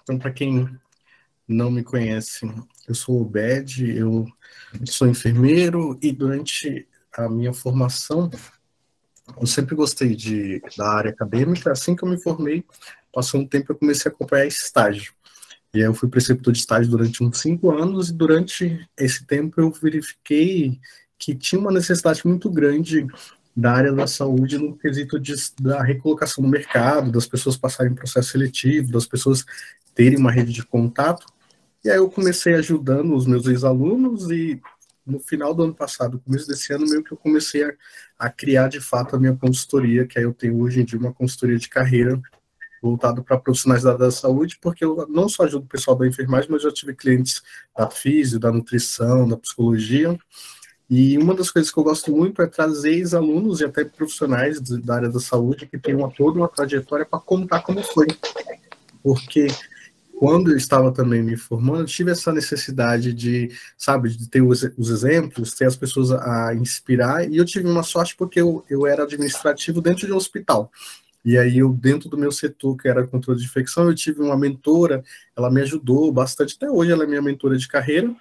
Então, para quem não me conhece, eu sou o Bed, eu sou enfermeiro e durante a minha formação eu sempre gostei da área acadêmica. Assim que eu me formei, passou um tempo eu comecei a acompanhar estágio. E aí eu fui preceptor de estágio durante uns 5 anos e durante esse tempo eu verifiquei que tinha uma necessidade muito grande da área da saúde no quesito da recolocação no mercado, das pessoas passarem processo seletivo, das pessoas terem uma rede de contato. E aí eu comecei ajudando os meus ex-alunos e no final do ano passado, começo desse ano, meio que eu comecei a criar de fato a minha consultoria, que aí eu tenho hoje em dia uma consultoria de carreira voltado para profissionais da área da saúde, porque eu não só ajudo o pessoal da enfermagem, mas já tive clientes da físio, da nutrição, da psicologia. E uma das coisas que eu gosto muito é trazer ex-alunos e até profissionais da área da saúde que têm toda uma trajetória para contar como foi. Porque quando eu estava também me formando, eu tive essa necessidade de, sabe, de ter os exemplos, ter as pessoas a inspirar, e eu tive uma sorte porque eu era administrativo dentro de um hospital. E aí eu, dentro do meu setor, que era controle de infecção, eu tive uma mentora, ela me ajudou bastante, até hoje ela é minha mentora de carreira,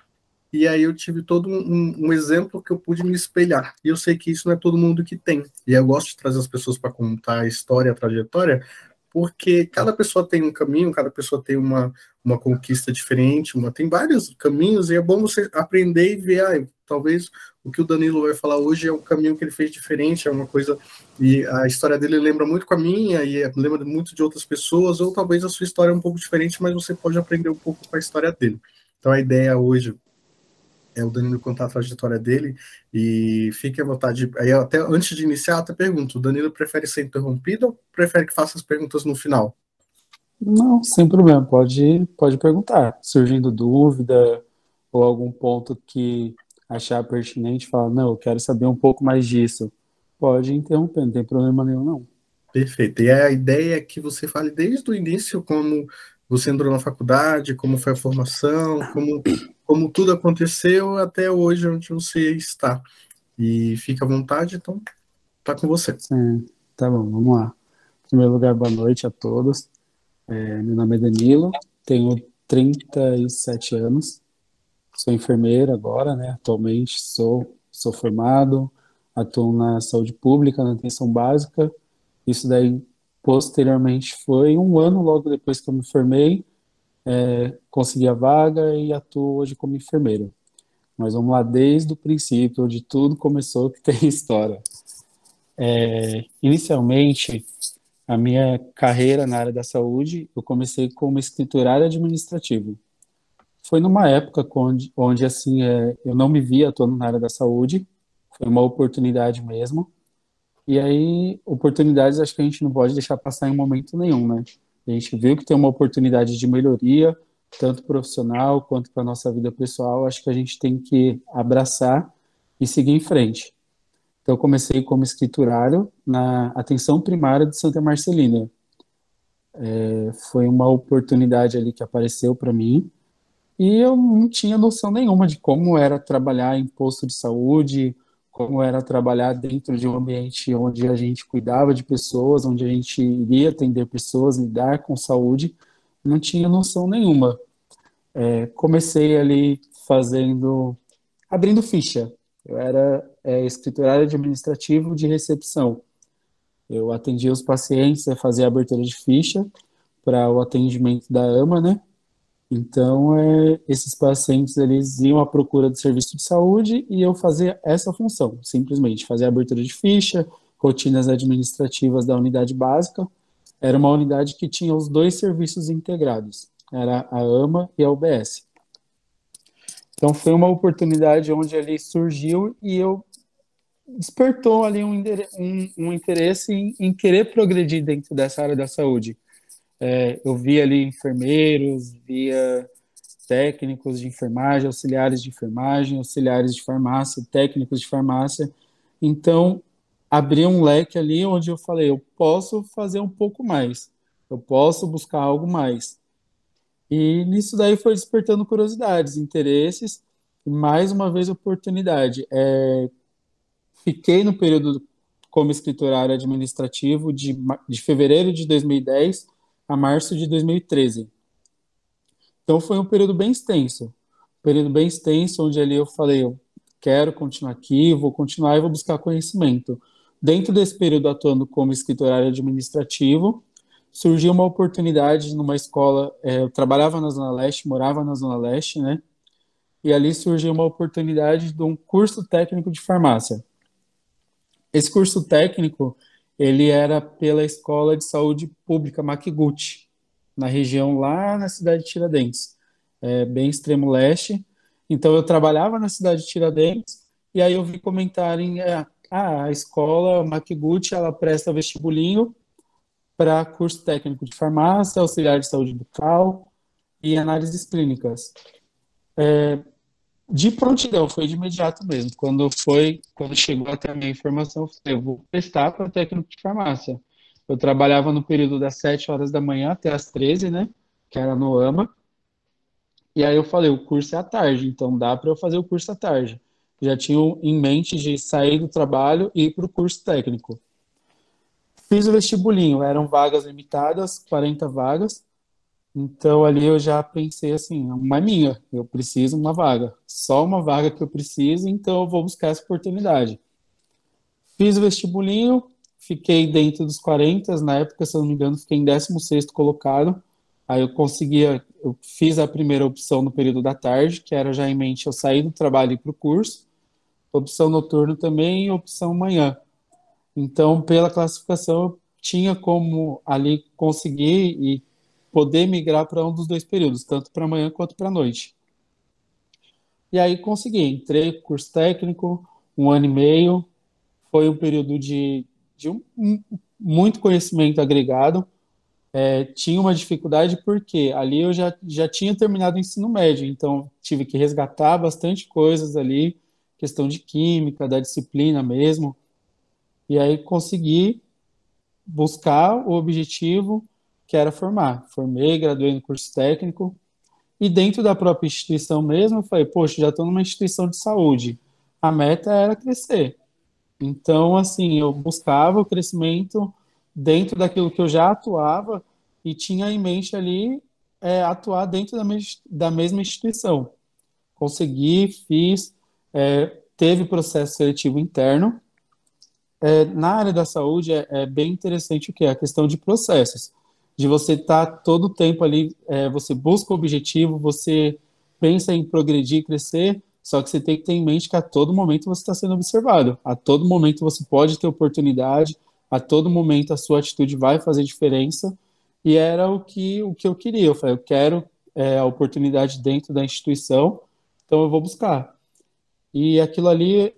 e aí eu tive todo um exemplo que eu pude me espelhar. E eu sei que isso não é todo mundo que tem. E eu gosto de trazer as pessoas para contar a história, a trajetória, porque cada pessoa tem um caminho, cada pessoa tem uma conquista diferente, tem vários caminhos, e é bom você aprender e ver, talvez o que o Danilo vai falar hoje é um caminho que ele fez diferente, é uma coisa, e a história dele lembra muito com a minha, e lembra muito de outras pessoas, ou talvez a sua história é um pouco diferente, mas você pode aprender um pouco com a história dele. Então a ideia hoje é o Danilo contar a trajetória dele e fique à vontade. Aí, até antes de iniciar, eu até pergunto: o Danilo prefere ser interrompido ou prefere que faça as perguntas no final? Não, sem problema, pode perguntar. Surgindo dúvida ou algum ponto que achar pertinente, fala, não, eu quero saber um pouco mais disso. Pode interromper, não tem problema nenhum, não. Perfeito. E a ideia é que você fale desde o início como você entrou na faculdade, como foi a formação, como tudo aconteceu até hoje onde você está. E fica à vontade, então tá com você. Sim, tá bom, vamos lá. Em primeiro lugar, boa noite a todos. Meu nome é Danilo, tenho 37 anos, sou enfermeiro agora, né? Atualmente sou formado, atuo na saúde pública, na atenção básica. Isso daí, posteriormente, foi um ano logo depois que eu me formei, consegui a vaga e atuo hoje como enfermeiro. Mas vamos lá, desde o princípio, onde tudo começou, que tem história. Inicialmente, a minha carreira na área da saúde, eu comecei como escriturário administrativo. Foi numa época onde assim, eu não me via atuando na área da saúde, foi uma oportunidade mesmo. E aí, oportunidades acho que a gente não pode deixar passar em momento nenhum, né? A gente viu que tem uma oportunidade de melhoria, tanto profissional quanto para a nossa vida pessoal, acho que a gente tem que abraçar e seguir em frente. Então, eu comecei como escriturário na atenção primária de Santa Marcelina. Foi uma oportunidade ali que apareceu para mim e eu não tinha noção nenhuma de como era trabalhar em posto de saúde, como era trabalhar dentro de um ambiente onde a gente cuidava de pessoas, onde a gente iria atender pessoas, lidar com saúde. Não tinha noção nenhuma. Comecei ali abrindo ficha. Eu era escriturário administrativo de recepção. Eu atendia os pacientes, fazia a abertura de ficha para o atendimento da AMA, né? Então, esses pacientes eles iam à procura de serviço de saúde e eu fazia essa função, simplesmente fazer a abertura de ficha, rotinas administrativas da unidade básica. Era uma unidade que tinha os dois serviços integrados, era a AMA e a UBS. Então, foi uma oportunidade onde ali surgiu e eu despertou ali um interesse em querer progredir dentro dessa área da saúde. Eu via ali enfermeiros, via técnicos de enfermagem, auxiliares de farmácia, técnicos de farmácia. Então, abri um leque ali onde eu falei, eu posso fazer um pouco mais, eu posso buscar algo mais. E nisso daí foi despertando curiosidades, interesses, e mais uma vez oportunidade. Fiquei no período como escriturário administrativo de fevereiro de 2010 a março de 2013. Então foi um período bem extenso, onde ali eu falei, eu quero continuar aqui, vou continuar e vou buscar conhecimento. Dentro desse período atuando como escriturário administrativo, surgiu uma oportunidade numa escola, eu trabalhava na Zona Leste, morava na Zona Leste, né? E ali surgiu uma oportunidade de um curso técnico de farmácia. Esse curso técnico, ele era pela Escola de Saúde Pública Maciguti, na região lá na cidade de Tiradentes, bem extremo leste. Então eu trabalhava na cidade de Tiradentes e aí eu vi comentarem, a escola Maciguti, ela presta vestibulinho para curso técnico de farmácia, auxiliar de saúde bucal e análises clínicas. De prontidão, foi de imediato mesmo. Quando chegou até a minha informação, eu falei, eu vou prestar para técnico de farmácia. Eu trabalhava no período das 7 horas da manhã até as 13, né? Que era no AMA. E aí eu falei, o curso é à tarde, então dá para eu fazer o curso à tarde. Já tinha em mente de sair do trabalho e ir para o curso técnico. Fiz o vestibulinho, eram vagas limitadas, 40 vagas. Então ali eu já pensei assim, uma minha, eu preciso uma vaga, só uma vaga que eu preciso, então eu vou buscar essa oportunidade. Fiz o vestibulinho, fiquei dentro dos 40, na época, se eu não me engano, fiquei em 16º colocado. Aí eu fiz a primeira opção no período da tarde, que era já em mente eu sair do trabalho e ir para o curso, opção noturno também e opção manhã. Então, pela classificação, eu tinha como ali conseguir e poder migrar para um dos dois períodos, tanto para manhã quanto para noite. E aí consegui, entrei curso técnico, 1 ano e meio, foi um período de muito conhecimento agregado. Tinha uma dificuldade porque ali eu já tinha terminado o ensino médio, então tive que resgatar bastante coisas ali, questão de química, da disciplina mesmo, e aí consegui buscar o objetivo que era formar. Formei, graduei no curso técnico, e dentro da própria instituição mesmo, eu falei, poxa, já estou numa instituição de saúde. A meta era crescer. Então, assim, eu buscava o crescimento dentro daquilo que eu já atuava e tinha em mente ali atuar dentro da mesma instituição. Consegui, fiz, teve processo seletivo interno. Na área da saúde é bem interessante o que é a questão de processos, de você estar todo o tempo ali, você busca o objetivo, você pensa em progredir, crescer, só que você tem que ter em mente que a todo momento você está sendo observado, a todo momento você pode ter oportunidade, a todo momento a sua atitude vai fazer diferença, e era o que eu queria. Eu falei, eu quero a oportunidade dentro da instituição, então eu vou buscar. E aquilo ali,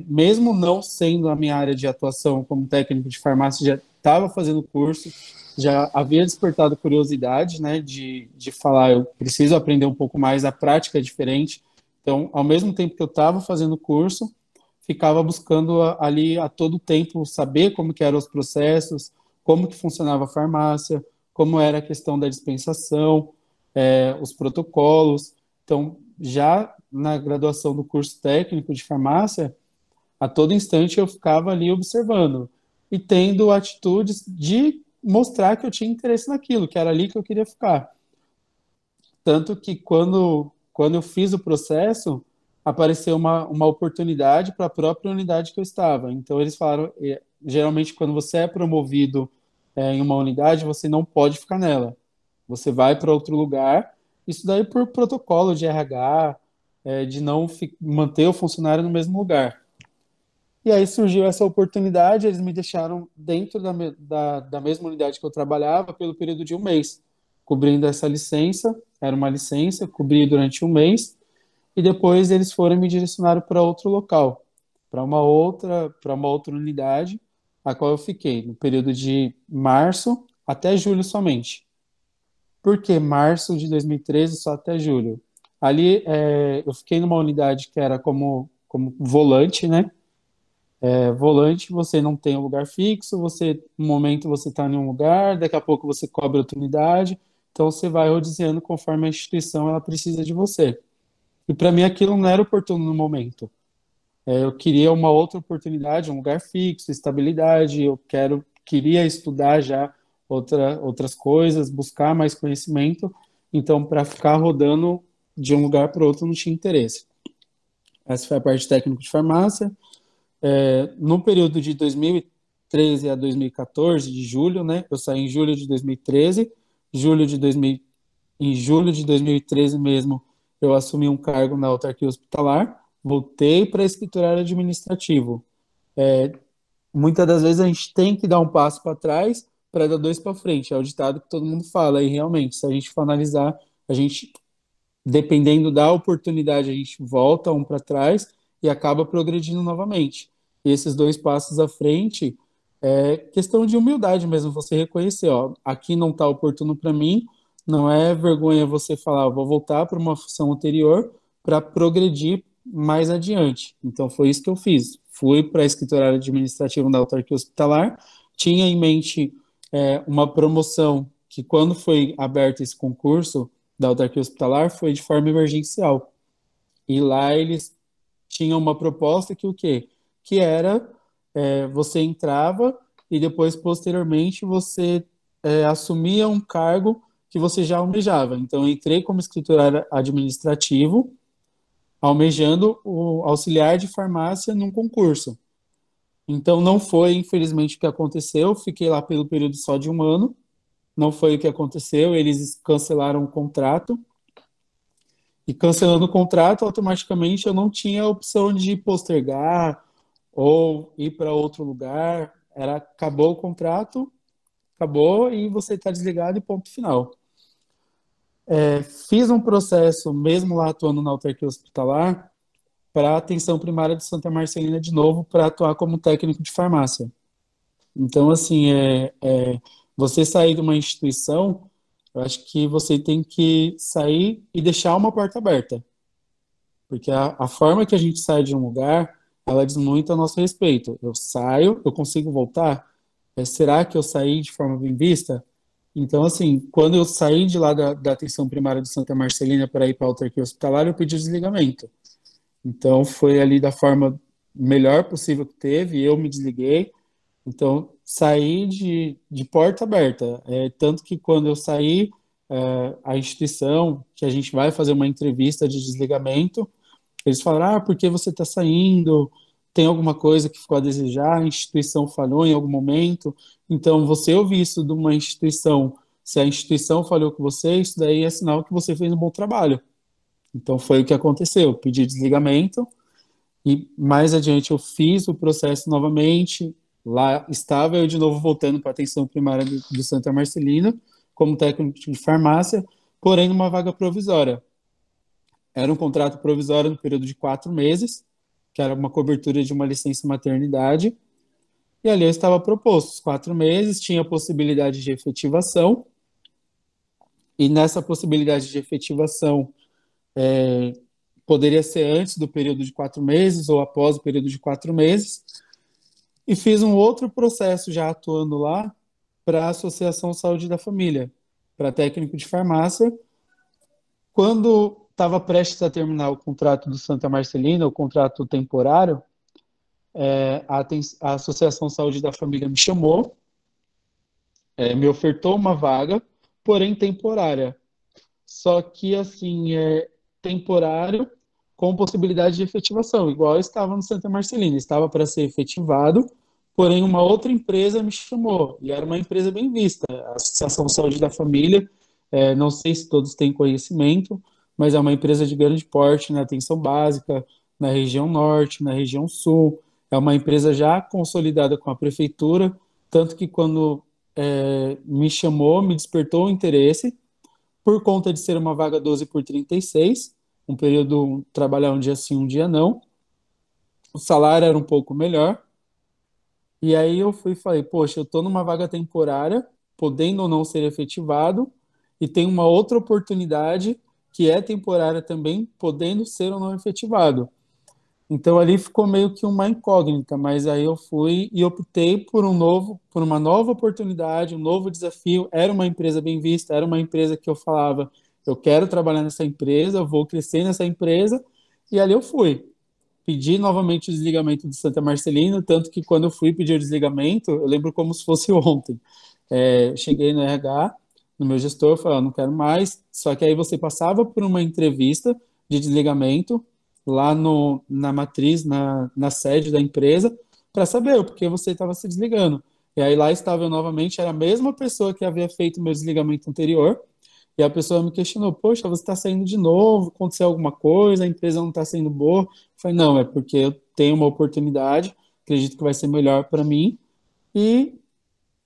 mesmo não sendo a minha área de atuação como técnico de farmácia, já estava fazendo curso, já havia despertado curiosidade, né, de falar, eu preciso aprender um pouco mais, a prática é diferente. Então, ao mesmo tempo que eu estava fazendo curso, ficava buscando ali a todo tempo saber como que eram os processos, como que funcionava a farmácia, como era a questão da dispensação, os protocolos. Então, já na graduação do curso técnico de farmácia, a todo instante eu ficava ali observando e tendo atitudes de mostrar que eu tinha interesse naquilo, que era ali que eu queria ficar. Tanto que quando eu fiz o processo, apareceu uma oportunidade para a própria unidade que eu estava. Então eles falaram, geralmente quando você é promovido em uma unidade, você não pode ficar nela. Você vai para outro lugar, isso daí por protocolo de RH, de não manter o funcionário no mesmo lugar. E aí surgiu essa oportunidade, eles me deixaram dentro da mesma unidade que eu trabalhava pelo período de 1 mês, cobrindo essa licença, era uma licença, cobri durante 1 mês, e depois eles foram me direcionaram para outro local, para uma outra unidade, a qual eu fiquei no período de março até julho somente. Por que março de 2013 só até julho? Ali eu fiquei numa unidade que era como volante, né? Volante, você não tem um lugar fixo, no momento você está em um lugar, daqui a pouco você cobre outra unidade, então você vai rodiziando conforme a instituição ela precisa de você. E para mim aquilo não era oportuno no momento. Eu queria uma outra oportunidade, um lugar fixo, estabilidade, queria estudar já outras coisas, buscar mais conhecimento, Então, para ficar rodando de um lugar para o outro, não tinha interesse. Essa foi a parte de técnico de farmácia. No período de 2013 a 2014, de julho, né? Eu saí em julho de 2013, em julho de 2013 mesmo, eu assumi um cargo na autarquia hospitalar, voltei para escriturário administrativo. Muitas das vezes a gente tem que dar um passo para trás para dar dois para frente, é o ditado que todo mundo fala, e realmente, se a gente for analisar, a gente, dependendo da oportunidade, a gente volta um para trás e acaba progredindo novamente. E esses dois passos à frente é questão de humildade mesmo, você reconhecer, ó, aqui não está oportuno para mim, não é vergonha você falar, vou voltar para uma função anterior para progredir mais adiante. Então foi isso que eu fiz. Fui para a escriturário administrativo da autarquia hospitalar, tinha em mente uma promoção que quando foi aberto esse concurso da autarquia hospitalar foi de forma emergencial. E lá eles tinham uma proposta que o quê? Que era você entrava e depois, posteriormente, você assumia um cargo que você já almejava. Então, eu entrei como escriturário administrativo, almejando o auxiliar de farmácia num concurso. Então, não foi, infelizmente, o que aconteceu. Fiquei lá pelo período só de um ano. Não foi o que aconteceu. Eles cancelaram o contrato. E cancelando o contrato, automaticamente eu não tinha a opção de postergar ou ir para outro lugar. Acabou o contrato, acabou e você está desligado e ponto final. Fiz um processo, mesmo lá atuando na autarquia hospitalar, para a atenção primária de Santa Marcelina de novo, para atuar como técnico de farmácia. Então, assim, você sair de uma instituição, eu acho que você tem que sair e deixar uma porta aberta. Porque a forma que a gente sai de um lugar, ela diz muito a nosso respeito. Eu saio, eu consigo voltar? Será que eu saí de forma bem vista? Então, assim, quando eu saí de lá da atenção primária de Santa Marcelina para ir para a autarquia hospitalar, eu pedi desligamento. Então, foi ali da forma melhor possível que teve, eu me desliguei. Então, saí de porta aberta. Tanto que quando eu saí, a instituição, que a gente vai fazer uma entrevista de desligamento, eles falaram, por que você está saindo? Tem alguma coisa que ficou a desejar? A instituição falhou em algum momento? Então, você ouvir isso de uma instituição, se a instituição falhou com você, isso daí é sinal que você fez um bom trabalho. Então, foi o que aconteceu. Eu pedi desligamento e mais adiante eu fiz o processo novamente. Lá estava eu de novo voltando para a atenção primária do Santa Marcelina, como técnico de farmácia, porém numa vaga provisória. Era um contrato provisório no período de 4 meses, que era uma cobertura de uma licença maternidade, e ali eu estava proposto. Os 4 meses tinha a possibilidade de efetivação, e nessa possibilidade de efetivação poderia ser antes do período de 4 meses ou após o período de 4 meses, e fiz um outro processo já atuando lá para a Associação Saúde da Família, para técnico de farmácia. Quando estava prestes a terminar o contrato do Santa Marcelina, o contrato temporário, a Associação Saúde da Família me chamou, me ofertou uma vaga, porém temporária. Só que, assim, temporário com possibilidade de efetivação, igual eu estava no Santa Marcelina, estava para ser efetivado, porém uma outra empresa me chamou, e era uma empresa bem vista, a Associação Saúde da Família, não sei se todos têm conhecimento, mas é uma empresa de grande porte na atenção básica, na região norte, na região sul, é uma empresa já consolidada com a prefeitura, tanto que quando me chamou, me despertou o interesse, por conta de ser uma vaga 12 por 36, um período trabalhar um dia sim, um dia não. O salário era um pouco melhor. E aí eu fui e falei, poxa, eu estou numa vaga temporária, podendo ou não ser efetivado, e tem uma outra oportunidade que é temporária também, podendo ser ou não efetivado. Então ali ficou meio que uma incógnita, mas aí eu fui e optei por uma nova oportunidade, um novo desafio. Era uma empresa bem vista, era uma empresa que eu falava, eu quero trabalhar nessa empresa, vou crescer nessa empresa, e ali eu fui. Pedi novamente o desligamento de Santa Marcelina, tanto que quando eu fui pedir o desligamento, eu lembro como se fosse ontem. Cheguei no RH, no meu gestor, falei, ó, não quero mais. Só que aí você passava por uma entrevista de desligamento lá no, na matriz, na sede da empresa, para saber o porquê você estava se desligando. E aí lá estava eu novamente, era a mesma pessoa que havia feito o meu desligamento anterior, e a pessoa me questionou, poxa, você está saindo de novo, aconteceu alguma coisa, a empresa não está sendo boa. Eu falei, não, é porque eu tenho uma oportunidade, acredito que vai ser melhor para mim, e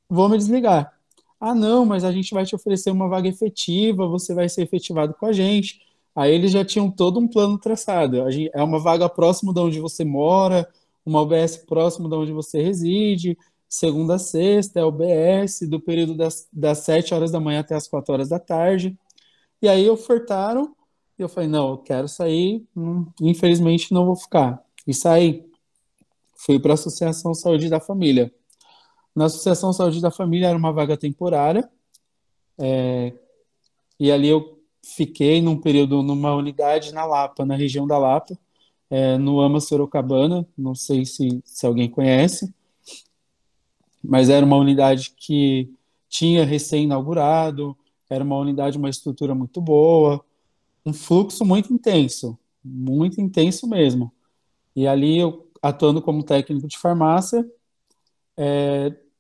vou me desligar. Ah, não, mas a gente vai te oferecer uma vaga efetiva, você vai ser efetivado com a gente. Aí eles já tinham todo um plano traçado. É uma vaga próximo de onde você mora, uma UBS próximo de onde você reside, segunda a sexta é UBS, do período das 7 horas da manhã até as 4 horas da tarde. E aí ofertaram, e eu falei, não, eu quero sair, infelizmente não vou ficar. E saí, fui para a Associação Saúde da Família. Na Associação Saúde da Família era uma vaga temporária, e ali eu fiquei num período numa unidade na Lapa, na região da Lapa, no AMA Sorocabana, não sei se alguém conhece, mas era uma unidade que tinha recém-inaugurado, era uma unidade, uma estrutura muito boa, um fluxo muito intenso mesmo. E ali eu, atuando como técnico de farmácia,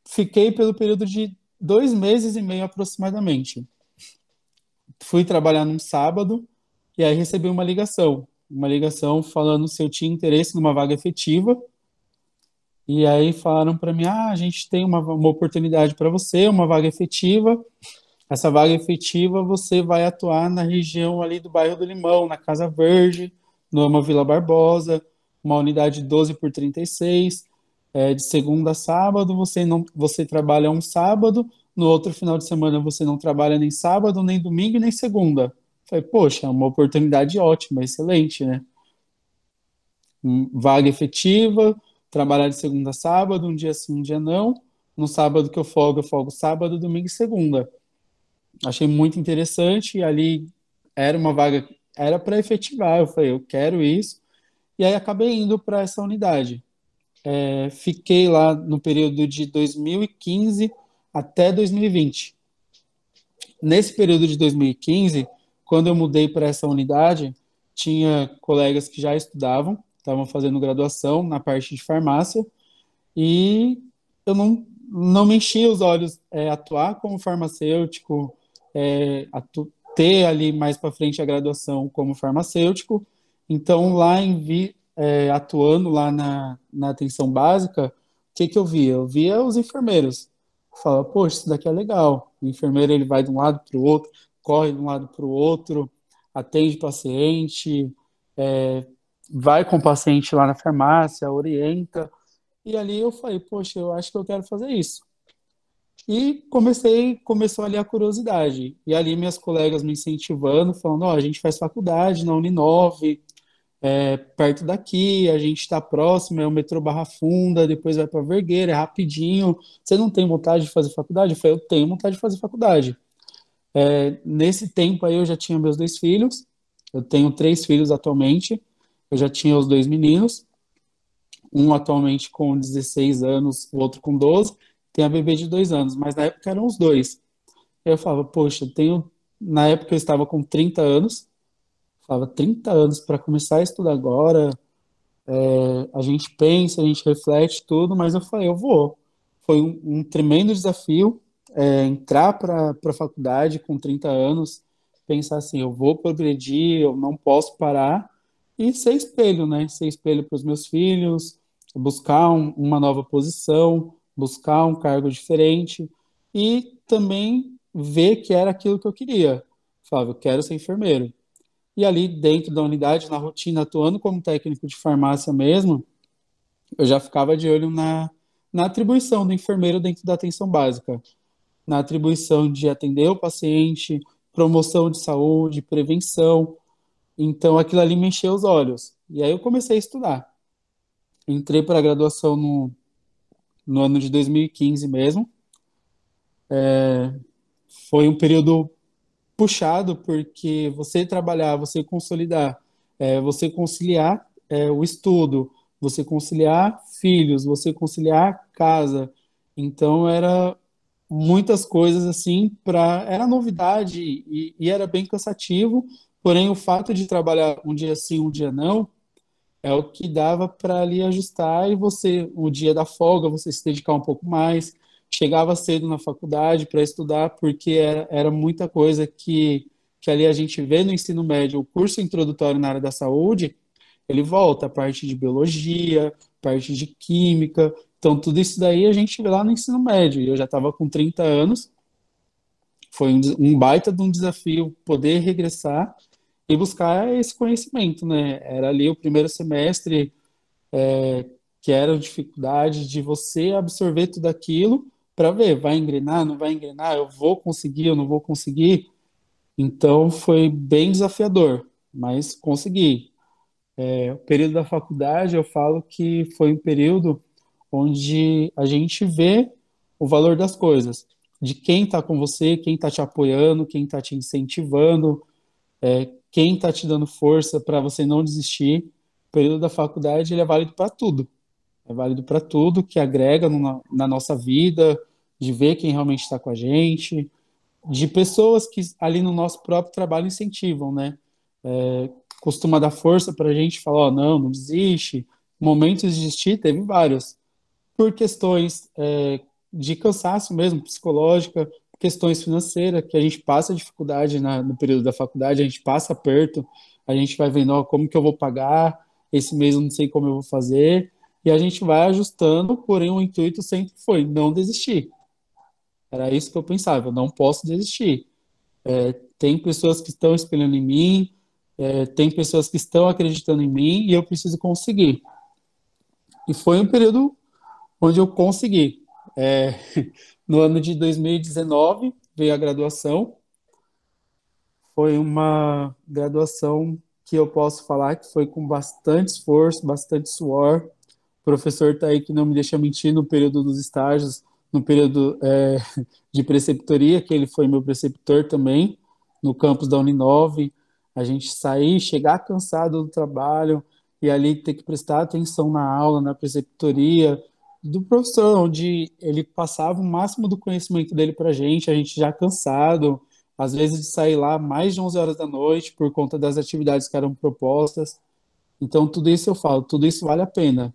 fiquei pelo período de 2 meses e meio aproximadamente. Fui trabalhar num sábado e aí recebi uma ligação falando se eu tinha interesse numa vaga efetiva. E aí falaram para mim: ah, a gente tem uma oportunidade para você, uma vaga efetiva. Essa vaga efetiva você vai atuar na região ali do bairro do Limão, na Casa Verde, no AMA Vila Barbosa, uma unidade 12 por 36, de segunda a sábado, você trabalha um sábado, no outro final de semana você não trabalha nem sábado, nem domingo, nem segunda. Falei, poxa, é uma oportunidade ótima, excelente, né? Vaga efetiva, trabalhar de segunda a sábado, um dia sim, um dia não. No sábado que eu folgo sábado, domingo e segunda. Achei muito interessante e ali era uma vaga, era para efetivar. Eu falei, eu quero isso. E aí acabei indo para essa unidade. Fiquei lá no período de 2015 até 2020. Nesse período de 2015, quando eu mudei para essa unidade, tinha colegas que já estudavam, estavam fazendo graduação na parte de farmácia, e eu não me enchia os olhos atuar como farmacêutico, ter ali mais para frente a graduação como farmacêutico. Então, atuando lá na atenção básica, o que que eu via? Eu via os enfermeiros. Fala, poxa, isso daqui é legal. O enfermeiro ele vai de um lado para o outro, corre de um lado para o outro, atende paciente, é, vai com o paciente lá na farmácia, orienta. E ali eu falei, poxa, eu acho que eu quero fazer isso. E começou ali a curiosidade. E ali minhas colegas me incentivando, falando, ó, a gente faz faculdade na Uninove, perto daqui, a gente está próximo, é o metrô Barra Funda, depois vai para Vergueira, é rapidinho. Você não tem vontade de fazer faculdade? Eu falei, eu tenho vontade de fazer faculdade. Nesse tempo aí eu já tinha meus 2 filhos, eu tenho 3 filhos atualmente, eu já tinha os 2 meninos, um atualmente com 16 anos, o outro com 12, tem a bebê de 2 anos, mas na época eram os dois. Aí eu falava, poxa, na época eu estava com 30 anos, falava 30 anos para começar a estudar agora, a gente pensa, a gente reflete tudo, mas eu falei, eu vou. Foi um tremendo desafio entrar para a faculdade com 30 anos, pensar assim, eu vou progredir, eu não posso parar, e ser espelho, né? Ser espelho para os meus filhos, buscar uma nova posição, buscar um cargo diferente, e também ver que era aquilo que eu queria. Falava, eu quero ser enfermeiro. E ali dentro da unidade, na rotina, atuando como técnico de farmácia mesmo, eu já ficava de olho na atribuição do enfermeiro dentro da atenção básica, na atribuição de atender o paciente, promoção de saúde, prevenção. Então aquilo ali me encheu os olhos. E aí eu comecei a estudar. Entrei para a graduação no ano de 2015 mesmo. Foi um período puxado, porque você trabalhar, você consolidar, você conciliar o estudo, você conciliar filhos, você conciliar casa. Então muitas coisas assim para era novidade e era bem cansativo, porém o fato de trabalhar um dia sim, um dia não, é o que dava para ali ajustar e você, o dia da folga, você se dedicar um pouco mais. Chegava cedo na faculdade para estudar, porque era muita coisa que ali a gente vê no ensino médio. O curso introdutório na área da saúde, ele volta a parte de biologia, parte de química. Então, tudo isso daí a gente vê lá no ensino médio. E eu já estava com 30 anos, foi um baita de um desafio poder regressar e buscar esse conhecimento, né? Era ali o primeiro semestre, que era a dificuldade de você absorver tudo aquilo para ver, vai engrenar, não vai engrenar, eu vou conseguir, eu não vou conseguir. Então foi bem desafiador, mas consegui. O período da faculdade, eu falo que foi um período onde a gente vê o valor das coisas, de quem está com você, quem está te apoiando, quem está te incentivando, quem está te dando força para você não desistir. O período da faculdade ele é válido para tudo. É válido para tudo que agrega na nossa vida, de ver quem realmente está com a gente, de pessoas que ali no nosso próprio trabalho incentivam, né? Costuma dar força para a gente falar, ó, não, não desiste. Momentos de desistir, teve vários. Por questões de cansaço mesmo, psicológica, questões financeiras, que a gente passa dificuldade no período da faculdade, a gente passa aperto, a gente vai vendo, ó, como que eu vou pagar, esse mês eu não sei como eu vou fazer, e a gente vai ajustando, porém o intuito sempre foi não desistir. Era isso que eu pensava, eu não posso desistir. Tem pessoas que estão espelhando em mim, tem pessoas que estão acreditando em mim e eu preciso conseguir. E foi um período onde eu consegui. É, no ano de 2019 veio a graduação. Foi uma graduação que eu posso falar que foi com bastante esforço, bastante suor. O professor está aí que não me deixa mentir no período dos estágios, no período de preceptoria, que ele foi meu preceptor também, no campus da Uninove. A gente sair, chegar cansado do trabalho e ali ter que prestar atenção na aula, na preceptoria do professor, onde ele passava o máximo do conhecimento dele para a gente já cansado, às vezes de sair lá mais de 11 horas da noite por conta das atividades que eram propostas. Então, tudo isso eu falo, tudo isso vale a pena.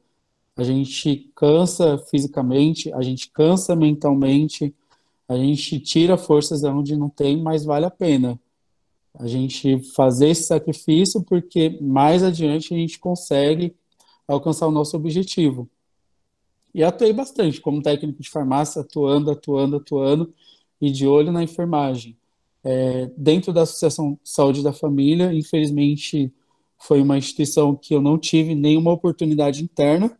A gente cansa fisicamente, a gente cansa mentalmente, a gente tira forças de onde não tem, mas vale a pena. A gente fazer esse sacrifício porque mais adiante a gente consegue alcançar o nosso objetivo. E atuei bastante como técnico de farmácia, atuando, atuando, atuando e de olho na enfermagem. Dentro da Associação Saúde da Família, infelizmente, foi uma instituição que eu não tive nenhuma oportunidade interna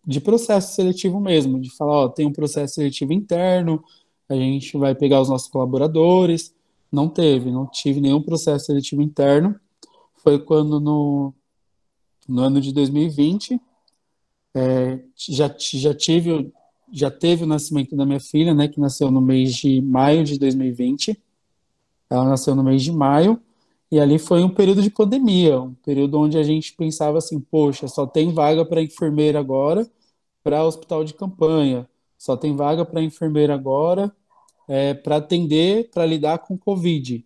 de processo seletivo mesmo, de falar, ó, tem um processo seletivo interno, a gente vai pegar os nossos colaboradores. Não teve, não tive nenhum processo seletivo interno. Foi quando no ano de 2020 já teve o nascimento da minha filha, né, que nasceu no mês de maio de 2020. Ela nasceu no mês de maio e ali foi um período de pandemia, um período onde a gente pensava assim, poxa, só tem vaga para enfermeira agora para hospital de campanha, só tem vaga para enfermeira agora para atender, para lidar com Covid.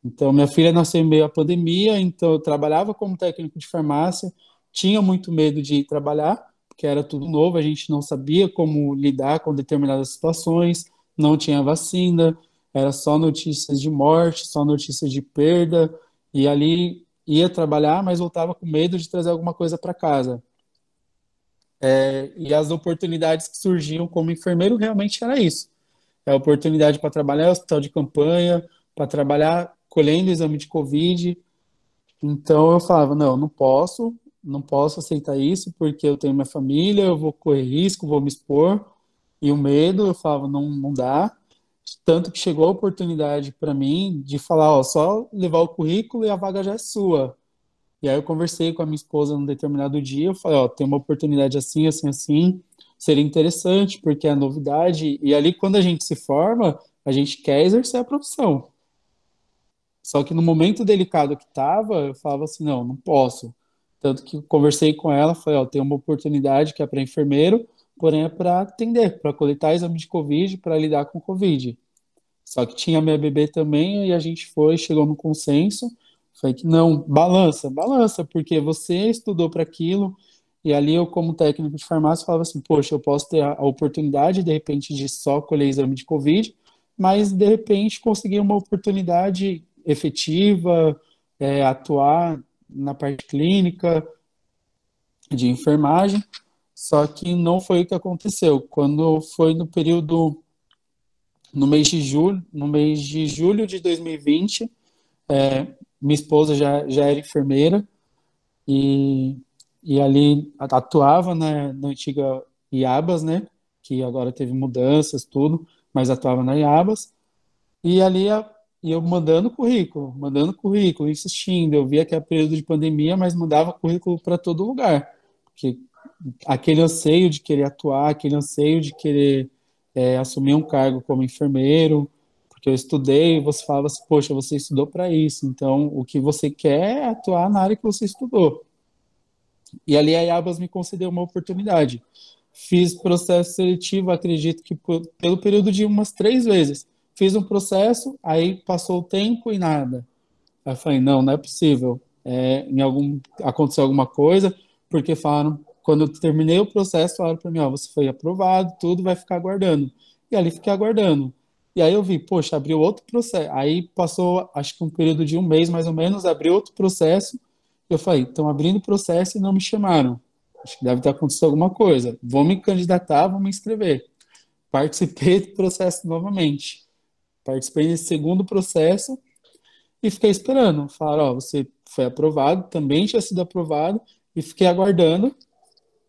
Então, minha filha nasceu em meio à pandemia, então eu trabalhava como técnico de farmácia, tinha muito medo de ir trabalhar, porque era tudo novo, a gente não sabia como lidar com determinadas situações, não tinha vacina, era só notícias de morte, só notícias de perda, e ali ia trabalhar, mas voltava com medo de trazer alguma coisa para casa. E as oportunidades que surgiam como enfermeiro realmente era isso. É a oportunidade para trabalhar em hospital de campanha, para trabalhar colhendo exame de Covid. Então eu falava, não, não posso aceitar isso porque eu tenho minha família, eu vou correr risco, vou me expor. E o medo, eu falava, não, não dá. Tanto que chegou a oportunidade para mim de falar, ó, só levar o currículo e a vaga já é sua. E aí eu conversei com a minha esposa num determinado dia, eu falei, ó, tem uma oportunidade assim, assim, assim, seria interessante, porque é novidade, e ali quando a gente se forma, a gente quer exercer a profissão. Só que no momento delicado que estava, eu falava assim, não, não posso. Tanto que eu conversei com ela, falei, ó, tem uma oportunidade que é para enfermeiro, porém é para atender, para coletar exame de Covid, para lidar com Covid. Só que tinha minha bebê também, e a gente chegou no consenso, foi que não, balança, balança, porque você estudou para aquilo, e ali eu, como técnico de farmácia, falava assim, poxa, eu posso ter a oportunidade, de repente, de só colher exame de Covid, mas, de repente, conseguir uma oportunidade efetiva, atuar na parte clínica, de enfermagem, só que não foi o que aconteceu. Quando foi no período, no mês de julho de 2020, minha esposa já era enfermeira e, e ali atuava na antiga Iabas, né? Que agora teve mudanças, tudo, mas atuava na Iabas. E ali e eu mandando currículo, insistindo. Eu via que era período de pandemia, mas mandava currículo para todo lugar. Porque aquele anseio de querer atuar, aquele anseio de querer assumir um cargo como enfermeiro, porque eu estudei, você falava assim, poxa, você estudou para isso, então o que você quer é atuar na área que você estudou. E ali a Iabas me concedeu uma oportunidade. Fiz processo seletivo, acredito que pelo período de umas 3 vezes. Fiz um processo, aí passou o tempo e nada. Aí eu falei, não, não é possível. Aconteceu alguma coisa, porque falaram, quando eu terminei o processo, falaram para mim, ó, você foi aprovado, tudo vai ficar aguardando. E ali fiquei aguardando. E aí eu vi, poxa, abriu outro processo. Aí passou, acho que um período de um mês mais ou menos, abriu outro processo. Eu falei, estão abrindo processo e não me chamaram. Acho que deve ter acontecido alguma coisa. Vou me candidatar, vou me inscrever. Participei do processo novamente. Participei desse segundo processo e fiquei esperando. Falaram, ó, você foi aprovado, também tinha sido aprovado, e fiquei aguardando.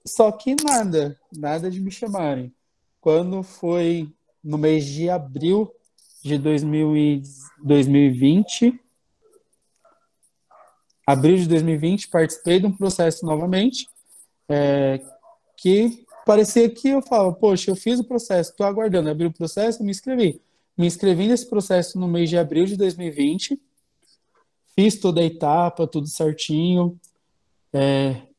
Só que nada, nada de me chamarem. Quando foi no mês de abril de 2020, abril de 2020, participei de um processo novamente, que parecia que eu falava, poxa, eu fiz o processo, estou aguardando, abri o processo, me inscrevi. Me inscrevi nesse processo no mês de abril de 2020, fiz toda a etapa, tudo certinho,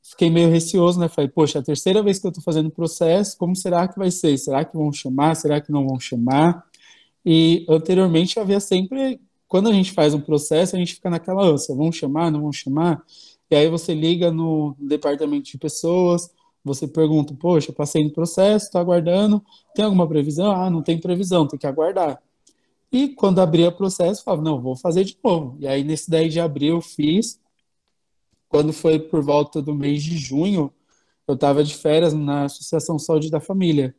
fiquei meio receoso, né? Falei, poxa, é a terceira vez que eu estou fazendo o processo, como será que vai ser? Será que vão chamar? Será que não vão chamar? E anteriormente havia sempre, quando a gente faz um processo, a gente fica naquela ânsia, vão chamar, não vão chamar? E aí você liga no departamento de pessoas, você pergunta, poxa, passei no processo, estou aguardando, tem alguma previsão? Ah, não tem previsão, tem que aguardar. E quando abria o processo, eu falava, não, vou fazer de novo. E aí nesse 10 de abril eu fiz, quando foi por volta do mês de junho, eu estava de férias na Associação Saúde da Família.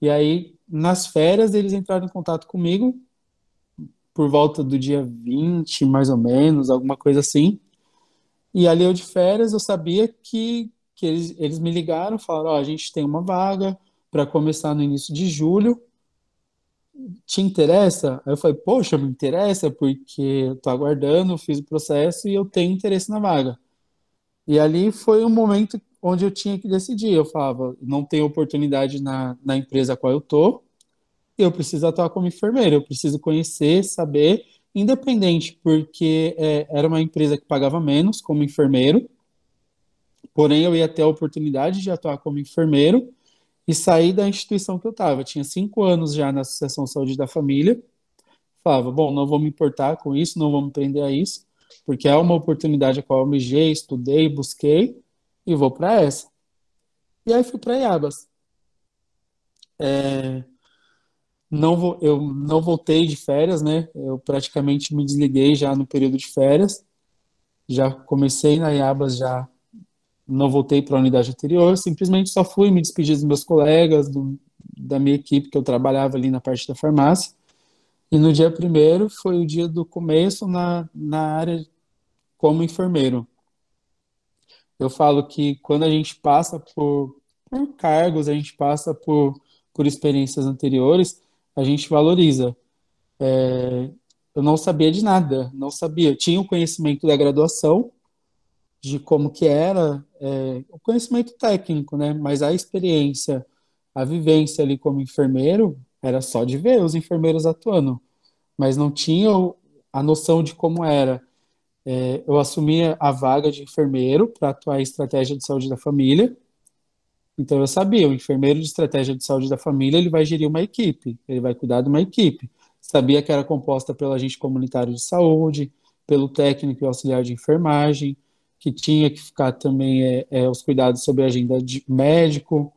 E aí, nas férias, eles entraram em contato comigo por volta do dia 20, mais ou menos, alguma coisa assim. E ali eu de férias, eu sabia que eles me ligaram, falaram, ó, a gente tem uma vaga para começar no início de julho, te interessa? Aí eu falei, poxa, me interessa, porque eu tô aguardando, fiz o processo e eu tenho interesse na vaga. E ali foi um momento onde eu tinha que decidir. Eu falava, não tenho oportunidade na empresa a qual eu tô, eu preciso atuar como enfermeiro, eu preciso conhecer, saber, independente, porque era uma empresa que pagava menos como enfermeiro, porém eu ia ter a oportunidade de atuar como enfermeiro e sair da instituição que eu estava. Tinha 5 anos já na Associação Saúde da Família. Falava, bom, não vou me importar com isso, não vou me prender a isso, porque é uma oportunidade a qual eu almejei, estudei, busquei e vou para essa. E aí fui para Iabas. Eu não voltei de férias, né? Eu praticamente me desliguei já no período de férias. Já comecei na Iabas, já não voltei para a unidade anterior, simplesmente só fui me despedir dos meus colegas, da minha equipe que eu trabalhava ali na parte da farmácia. E no dia primeiro foi o dia do começo na área como enfermeiro. Eu falo que quando a gente passa por cargos, a gente passa por experiências anteriores, a gente valoriza. Eu não sabia de nada, não sabia. Eu tinha o conhecimento da graduação, de como que era, o conhecimento técnico, né? Mas a experiência, a vivência ali como enfermeiro, era só de ver os enfermeiros atuando, mas não tinha a noção de como era. Eu assumia a vaga de enfermeiro para atuar em estratégia de saúde da família, Então eu sabia, o enfermeiro de estratégia de saúde da família, ele vai gerir uma equipe, ele vai cuidar de uma equipe. Sabia que era composta pelo agente comunitário de saúde, pelo técnico e auxiliar de enfermagem, que tinha que ficar também os cuidados sobre a agenda de médico.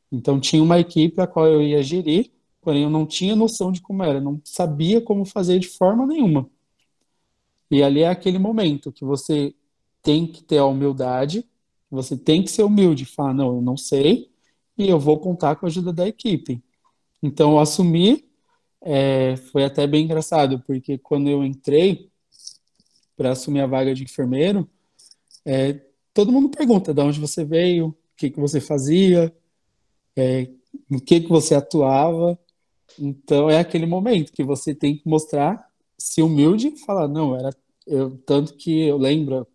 Então tinha uma equipe a qual eu ia gerir, porém eu não tinha noção de como era, não sabia como fazer de forma nenhuma. E ali é aquele momento que você tem que ter a humildade, você tem que ser humilde, falar, não, eu não sei, e eu vou contar com a ajuda da equipe. Então, eu assumi, foi até bem engraçado, porque quando eu entrei para assumir a vaga de enfermeiro, todo mundo pergunta de onde você veio, o que que você fazia, no que você atuava. Então, é aquele momento que você tem que mostrar, se humilde, e falar, não, era eu, tanto que eu lembro,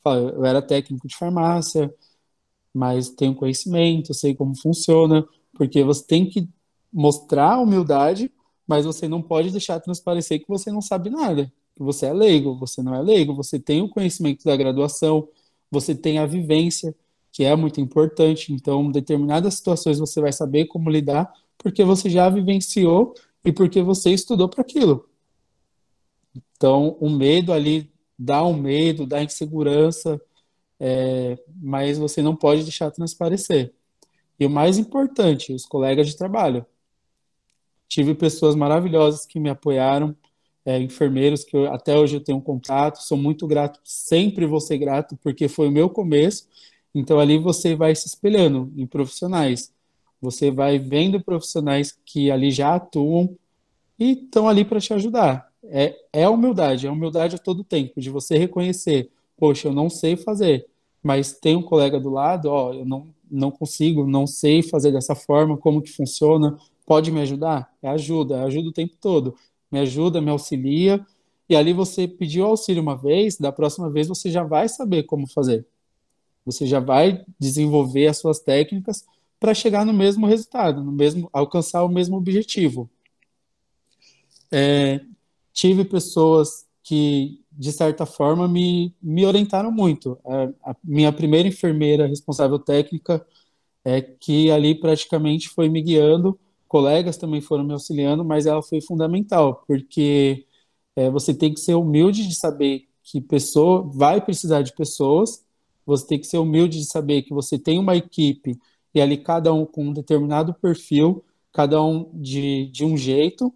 eu era técnico de farmácia, mas tenho conhecimento, sei como funciona, porque você tem que mostrar humildade, mas você não pode deixar transparecer que você não sabe nada, que você é leigo, você não é leigo, você tem o conhecimento da graduação, você tem a vivência, que é muito importante, então, em determinadas situações você vai saber como lidar, porque você já vivenciou e porque você estudou para aquilo. Então, o medo ali dá um medo, dá insegurança, mas você não pode deixar transparecer. E o mais importante, os colegas de trabalho. Tive pessoas maravilhosas que me apoiaram, enfermeiros que até hoje eu tenho contato, sou muito grato, sempre vou ser grato, porque foi o meu começo. Então ali você vai se espelhando em profissionais. Você vai vendo profissionais que ali já atuam e estão ali para te ajudar. É humildade a todo tempo, de você reconhecer, poxa, eu não sei fazer, mas tem um colega do lado, ó, eu não consigo, não sei fazer dessa forma, como que funciona, pode me ajudar? É ajuda o tempo todo, me ajuda, me auxilia, e ali você pediu auxílio uma vez, da próxima vez você já vai saber como fazer, você já vai desenvolver as suas técnicas para chegar no mesmo resultado, no mesmo, alcançar o mesmo objetivo. Tive pessoas que, de certa forma, me orientaram muito. A minha primeira enfermeira responsável técnica é que ali praticamente foi me guiando, colegas também foram me auxiliando, mas ela foi fundamental, porque você tem que ser humilde de saber que pessoa vai precisar de pessoas, você tem que ser humilde de saber que você tem uma equipe e ali cada um com um determinado perfil, cada um de um jeito,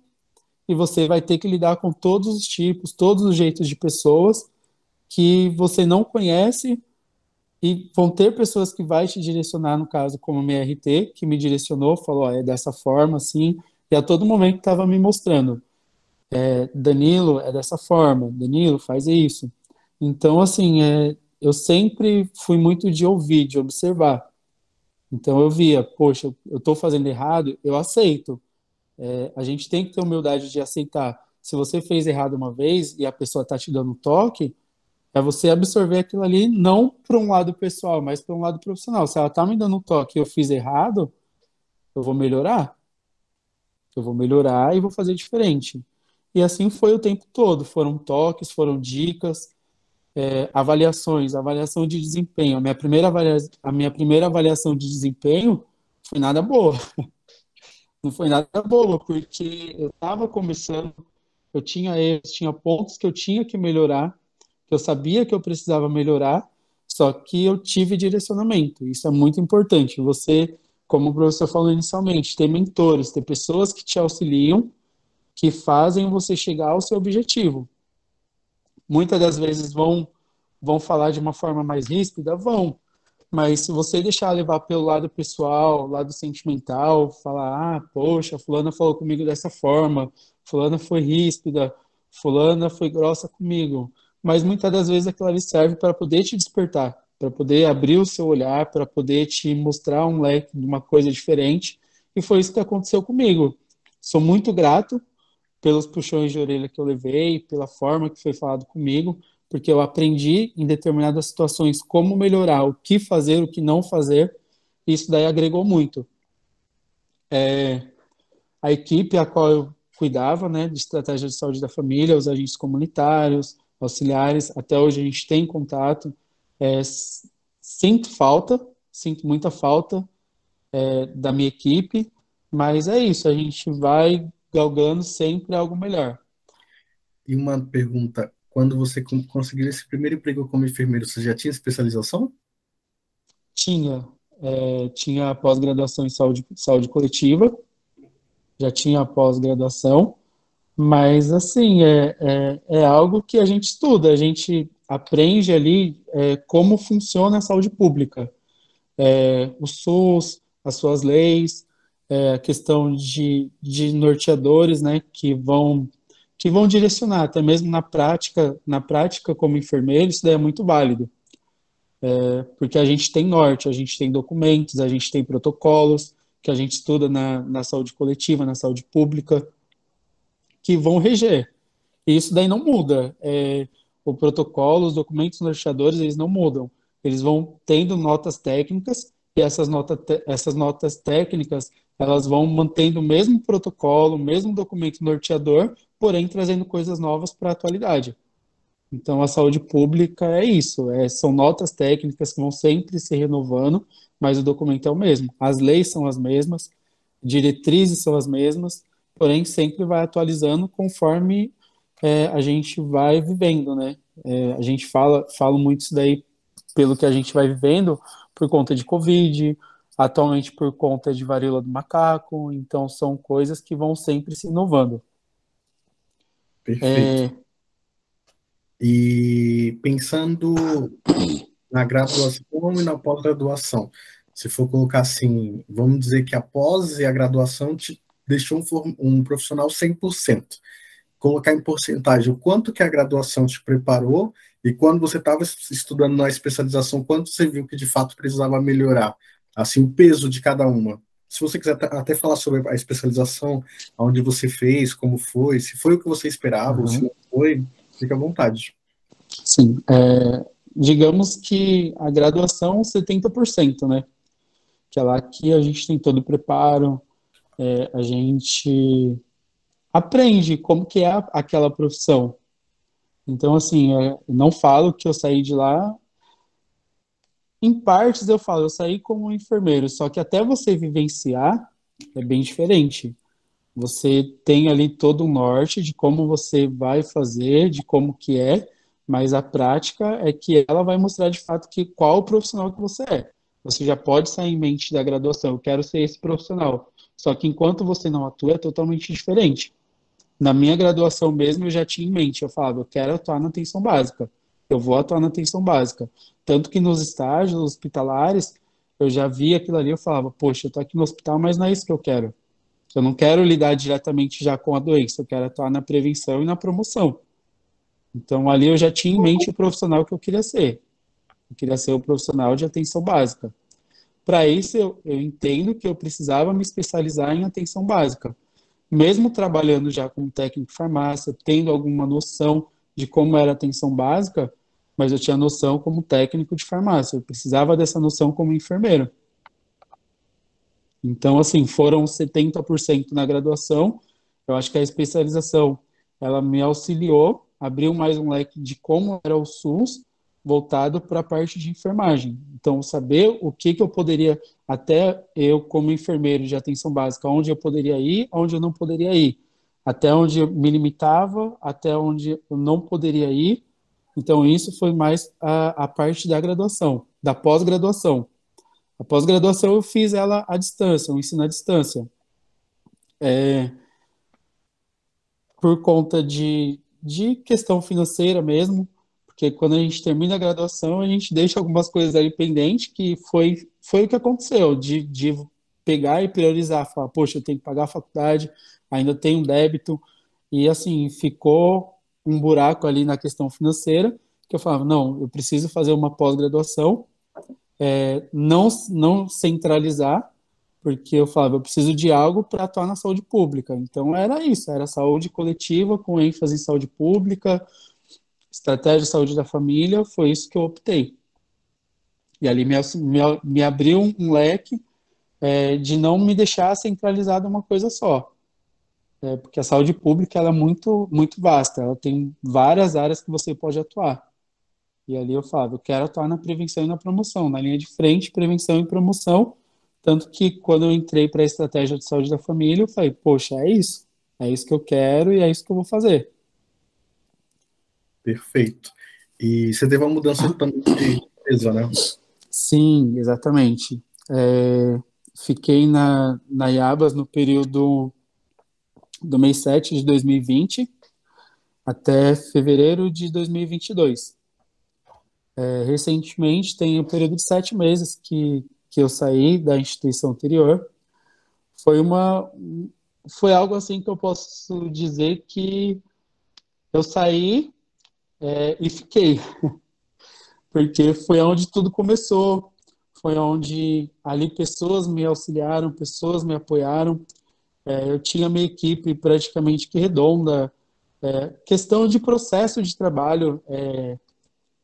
e você vai ter que lidar com todos os tipos, todos os jeitos de pessoas que você não conhece e vão ter pessoas que vai te direcionar, no caso, como a minha RT, que me direcionou, falou, ó, é dessa forma, assim, e a todo momento estava me mostrando, Danilo, é dessa forma, Danilo, faz isso. Então, assim, eu sempre fui muito de ouvir, de observar. Então eu via, poxa, eu estou fazendo errado, eu aceito. A gente tem que ter humildade de aceitar. Se você fez errado uma vez e a pessoa está te dando um toque, é você absorver aquilo ali não para um lado pessoal, mas para um lado profissional. Se ela está me dando um toque e eu fiz errado, eu vou melhorar. Eu vou melhorar e vou fazer diferente. E assim foi o tempo todo. Foram toques, foram dicas, avaliações, avaliação de desempenho. A minha primeira avaliação de desempenho foi nada boa. Não foi nada boa, porque eu estava começando, eu tinha erros, tinha pontos que eu tinha que melhorar, que eu sabia que eu precisava melhorar, só que eu tive direcionamento. Isso é muito importante. Você, como o professor falou inicialmente, ter mentores, ter pessoas que te auxiliam, que fazem você chegar ao seu objetivo. Muitas das vezes vão falar de uma forma mais ríspida, vão, mas se você deixar levar pelo lado pessoal, lado sentimental, falar, ah, poxa, fulana falou comigo dessa forma, fulana foi ríspida, fulana foi grossa comigo. Mas muitas das vezes aquilo ali serve para poder te despertar, para poder abrir o seu olhar, para poder te mostrar um leque de uma coisa diferente. E foi isso que aconteceu comigo. Sou muito grato pelos puxões de orelha que eu levei, pela forma que foi falado comigo, porque eu aprendi em determinadas situações como melhorar, o que fazer, o que não fazer, e isso daí agregou muito. A equipe a qual eu cuidava, né, de estratégia de saúde da família, os agentes comunitários, auxiliares, até hoje a gente tem contato, sinto falta, sinto muita falta, da minha equipe, mas é isso, a gente vai galgando sempre algo melhor. E uma pergunta, quando você conseguiu esse primeiro emprego como enfermeiro, você já tinha especialização? Tinha, tinha pós-graduação em saúde coletiva, já tinha pós-graduação, mas assim, é algo que a gente estuda, a gente aprende ali como funciona a saúde pública, o SUS, as suas leis, a questão de norteadores, né, que vão direcionar, até mesmo na prática como enfermeiro, isso daí é muito válido, porque a gente tem norte, a gente tem documentos, a gente tem protocolos que a gente estuda na saúde coletiva, na saúde pública, que vão reger. E isso daí não muda. O protocolo, os documentos norteadores, eles não mudam. Eles vão tendo notas técnicas e essas notas técnicas, elas vão mantendo o mesmo protocolo, o mesmo documento norteador, porém trazendo coisas novas para a atualidade. Então, a saúde pública é isso, são notas técnicas que vão sempre se renovando, mas o documento é o mesmo. As leis são as mesmas, diretrizes são as mesmas, porém sempre vai atualizando conforme a gente vai vivendo, né? A gente fala muito isso daí pelo que a gente vai vivendo por conta de Covid, atualmente por conta de varíola do macaco, então são coisas que vão sempre se inovando. Perfeito. E pensando na graduação e na pós-graduação, se for colocar assim, vamos dizer que a pós e a graduação te deixou um profissional 100%. Colocar em porcentagem o quanto que a graduação te preparou e quando você estava estudando na especialização, quanto você viu que de fato precisava melhorar, assim, o peso de cada uma. Se você quiser até falar sobre a especialização, onde você fez, como foi, se foi o que você esperava ou se Uhum. não foi, fica à vontade. Sim, digamos que a graduação 70%, né? Que é lá que a gente tem todo o preparo, a gente aprende como que é aquela profissão. Então, assim, não falo que eu saí de lá, em partes eu falo, eu saí como enfermeiro, só que até você vivenciar é bem diferente. Você tem ali todo o norte de como você vai fazer, de como que é, mas a prática é que ela vai mostrar de fato que qual o profissional que você é. Você já pode sair em mente da graduação, eu quero ser esse profissional. Só que enquanto você não atua, é totalmente diferente. Na minha graduação mesmo, eu já tinha em mente, eu falava, eu quero atuar na atenção básica. Eu vou atuar na atenção básica. Tanto que nos estágios hospitalares, eu já via aquilo ali, eu falava, poxa, eu tô aqui no hospital, mas não é isso que eu quero. Eu não quero lidar diretamente já com a doença, eu quero atuar na prevenção e na promoção. Então, ali eu já tinha em mente o profissional que eu queria ser. Eu queria ser o profissional de atenção básica. Para isso, eu entendo que eu precisava me especializar em atenção básica. Mesmo trabalhando já como técnico de farmácia, tendo alguma noção de como era a atenção básica, mas eu tinha noção como técnico de farmácia. Eu precisava dessa noção como enfermeiro. Então, assim, foram 70% na graduação. Eu acho que a especialização, ela me auxiliou, abriu mais um leque de como era o SUS, voltado para a parte de enfermagem. Então, saber o que eu poderia, até eu como enfermeiro de atenção básica, onde eu poderia ir, onde eu não poderia ir, até onde eu me limitava, até onde eu não poderia ir. Então, isso foi mais a parte da graduação, da pós-graduação. A pós-graduação eu fiz ela à distância, o ensino à distância, por conta de questão financeira mesmo, porque quando a gente termina a graduação, a gente deixa algumas coisas ali pendentes, que foi o que aconteceu, de pegar e priorizar, falar, poxa, eu tenho que pagar a faculdade, ainda tenho um débito, e assim, ficou um buraco ali na questão financeira, que eu falava, não, eu preciso fazer uma pós-graduação, não centralizar, porque eu falava, eu preciso de algo para atuar na saúde pública. Então era isso, era saúde coletiva com ênfase em saúde pública, estratégia de saúde da família, foi isso que eu optei. E ali me abriu um leque de não me deixar centralizado em uma coisa só. Porque a saúde pública ela é muito, muito vasta, ela tem várias áreas que você pode atuar. E ali eu falava, eu quero atuar na prevenção e na promoção, na linha de frente, prevenção e promoção, Tanto que quando eu entrei para a estratégia de saúde da família, eu falei, poxa, é isso que eu quero e é isso que eu vou fazer. Perfeito. E você teve uma mudança também de empresa, né? Sim, exatamente. Fiquei na Iabas no período do mês 7 de 2020 até fevereiro de 2022. Recentemente, tem um período de 7 meses que eu saí da instituição anterior. Foi uma, foi algo assim que eu posso dizer que eu saí, e fiquei, porque foi onde tudo começou, foi onde ali pessoas me auxiliaram, pessoas me apoiaram. Eu tinha minha equipe praticamente que redonda. Questão de processo de trabalho,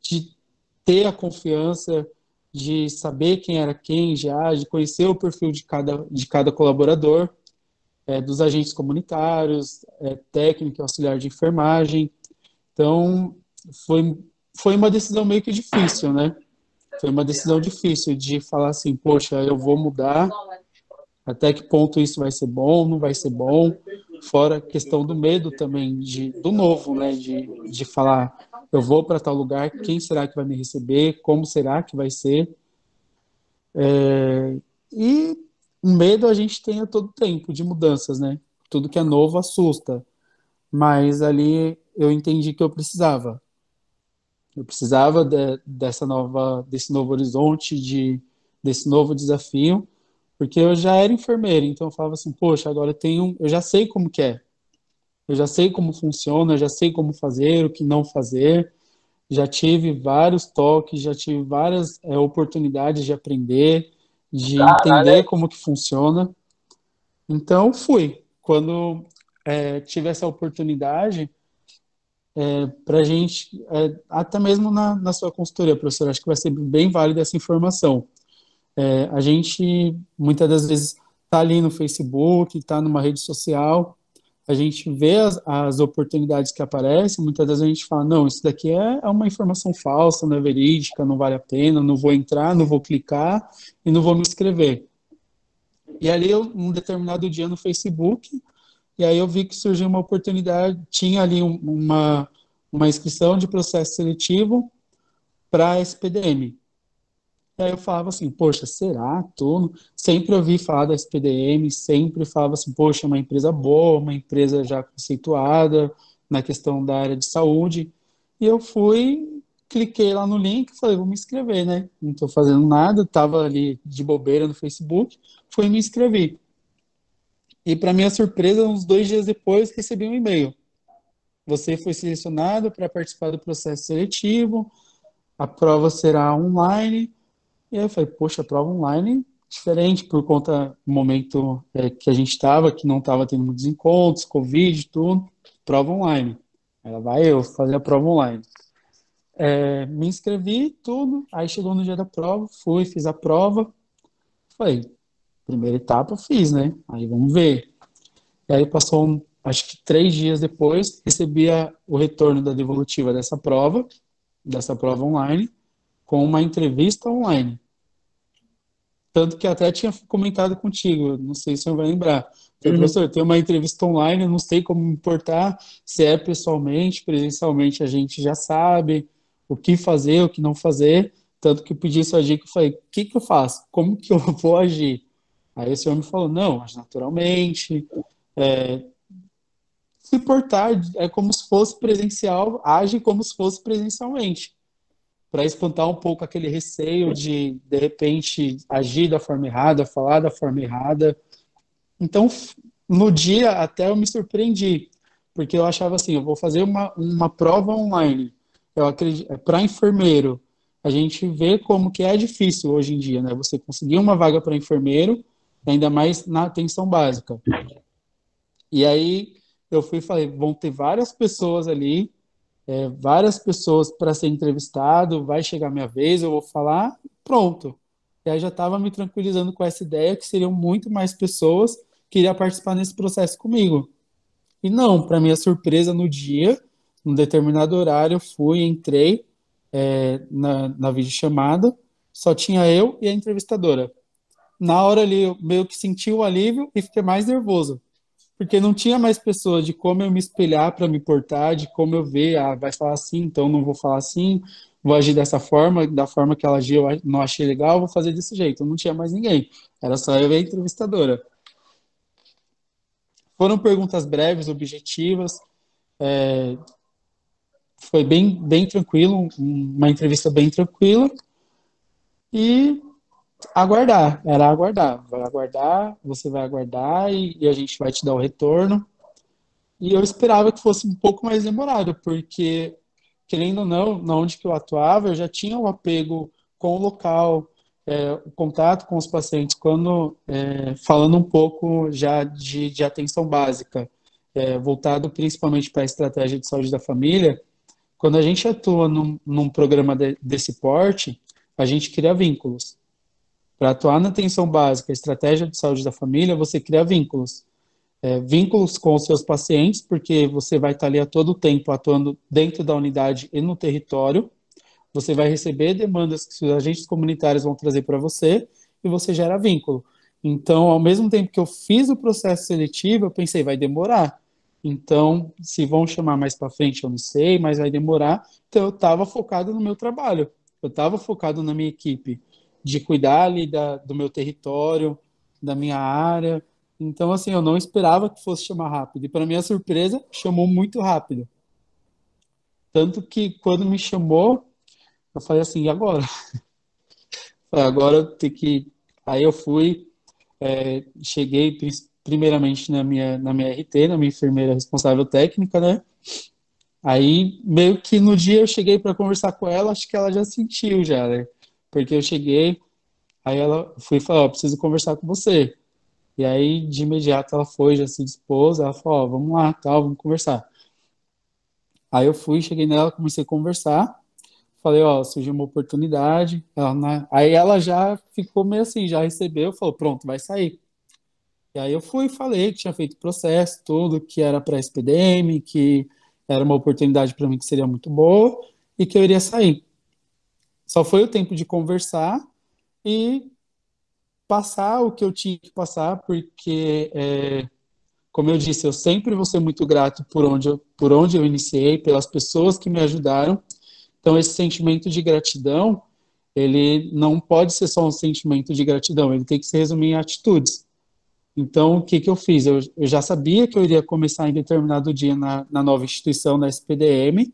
de ter a confiança, de saber quem era quem já, de conhecer o perfil de cada colaborador, dos agentes comunitários, técnico e auxiliar de enfermagem. Então, foi, foi uma decisão meio que difícil, né? Foi uma decisão difícil de falar assim, poxa, eu vou mudar, até que ponto isso vai ser bom, não vai ser bom, fora a questão do medo também, do novo, né? De falar, eu vou para tal lugar, quem será que vai me receber, como será que vai ser? E medo a gente tem a todo tempo de mudanças, né? Tudo que é novo assusta, mas ali eu entendi que eu precisava. Eu precisava desse novo horizonte, desse novo desafio, porque eu já era enfermeira, então eu falava assim, poxa, agora eu já sei como que é, eu já sei como funciona, eu já sei como fazer, o que não fazer, já tive vários toques, já tive várias oportunidades de aprender, de entender como que funciona. Então fui. Quando tive essa oportunidade, para a gente, até mesmo na sua consultoria, professor, acho que vai ser bem válida essa informação. A gente, muitas das vezes, está ali no Facebook, está numa rede social, a gente vê as oportunidades que aparecem, muitas vezes a gente fala, não, isso daqui é uma informação falsa, não é verídica, não vale a pena, não vou entrar, não vou clicar e não vou me inscrever. E ali, um determinado dia no Facebook, e aí eu vi que surgiu uma oportunidade, tinha ali uma inscrição de processo seletivo para SPDM. E aí eu falava assim, poxa, será? Tô... Sempre ouvi falar da SPDM, sempre falava assim, poxa, é uma empresa boa, uma empresa já conceituada na questão da área de saúde. E eu fui, cliquei lá no link, falei, vou me inscrever, né? Não estou fazendo nada, estava ali de bobeira no Facebook, fui e me inscrevi. E para minha surpresa, uns 2 dias depois, recebi um e-mail. Você foi selecionado para participar do processo seletivo, a prova será online. E aí eu falei, poxa, prova online diferente por conta do momento que a gente estava, que não estava tendo muitos encontros, Covid, tudo, prova online. Ela vai eu fazer a prova online. Me inscrevi, tudo, aí chegou no dia da prova, fui, fiz a prova, falei, primeira etapa eu fiz, né? Aí vamos ver. E aí passou, acho que 3 dias depois, recebia o retorno da devolutiva dessa prova online, com uma entrevista online. Tanto que até tinha comentado contigo, não sei se você vai lembrar. Falei, Uhum. professor, tem uma entrevista online, eu não sei como me importar, se é pessoalmente, presencialmente a gente já sabe o que fazer, o que não fazer. Tanto que eu pedi sua dica, eu falei, o que que eu faço? Como que eu vou agir? Aí o senhor me falou, não, age naturalmente, se portar é como se fosse presencial, age como se fosse presencialmente, para espantar um pouco aquele receio de repente, agir da forma errada, falar da forma errada. Então, no dia até eu me surpreendi, porque eu achava assim, eu vou fazer uma prova online. Eu acredito, para enfermeiro, a gente vê como que é difícil hoje em dia, né? Você conseguir uma vaga para enfermeiro, ainda mais na atenção básica. E aí eu fui e falei, vão ter várias pessoas ali, várias pessoas para ser entrevistado, vai chegar minha vez, eu vou falar, pronto. E aí já estava me tranquilizando com essa ideia que seriam muito mais pessoas que iriam participar nesse processo comigo. E não, para minha surpresa, no dia, num determinado horário, eu fui, entrei na videochamada, só tinha eu e a entrevistadora. na hora ali eu meio que senti o alívio e fiquei mais nervoso, porque não tinha mais pessoa de como eu me espelhar para me portar, de como eu ver, vai falar assim, então não vou falar assim, vou agir dessa forma, da forma que ela agiu, eu não achei legal, vou fazer desse jeito. Não tinha mais ninguém, era só eu e a entrevistadora. Foram perguntas breves, objetivas, foi bem tranquilo, uma entrevista bem tranquila, e era aguardar, vai aguardar, você vai aguardar e a gente vai te dar o retorno. E eu esperava que fosse um pouco mais demorado, porque, querendo ou não, na onde que eu atuava, eu já tinha o apego com o local, o contato com os pacientes, falando um pouco já de atenção básica, voltado principalmente para a estratégia de saúde da família. Quando a gente atua num programa desse porte, a gente cria vínculos. Para atuar na atenção básica, estratégia de saúde da família, você cria vínculos. Vínculos com os seus pacientes, porque você vai estar ali a todo tempo atuando dentro da unidade e no território. Você vai receber demandas que os agentes comunitários vão trazer para você e você gera vínculo. Então, ao mesmo tempo que eu fiz o processo seletivo, eu pensei, vai demorar. Então, se vão chamar mais para frente, eu não sei, mas vai demorar. Então, eu estava focado no meu trabalho, eu estava focado na minha equipe, de cuidar ali do meu território, da minha área. Então, assim, eu não esperava que fosse chamar rápido. E, para minha surpresa, chamou muito rápido. Tanto que, quando me chamou, eu falei assim, e agora? Agora eu tenho que. Aí eu fui, cheguei primeiramente na minha RT, na minha enfermeira responsável técnica, né? Aí, meio que no dia eu cheguei para conversar com ela, acho que ela já sentiu já, né? Porque eu cheguei, aí ela fui falar, ó, preciso conversar com você. E aí, de imediato, ela foi, já se dispôs, ela falou, ó, vamos lá, tal, vamos conversar. Aí eu fui, cheguei nela, comecei a conversar, falei, ó, surgiu uma oportunidade. Aí ela já ficou meio assim, já recebeu, falou, pronto, vai sair. E aí eu fui, falei que tinha feito o processo, tudo, que era para SPDM, que era uma oportunidade para mim que seria muito boa e que eu iria sair. Só foi o tempo de conversar e passar o que eu tinha que passar, porque, como eu disse, eu sempre vou ser muito grato por onde eu iniciei, pelas pessoas que me ajudaram. Então, esse sentimento de gratidão, ele não pode ser só um sentimento de gratidão, ele tem que se resumir em atitudes. Então, o que que eu fiz? Eu já sabia que eu iria começar em determinado dia na nova instituição, na SPDM.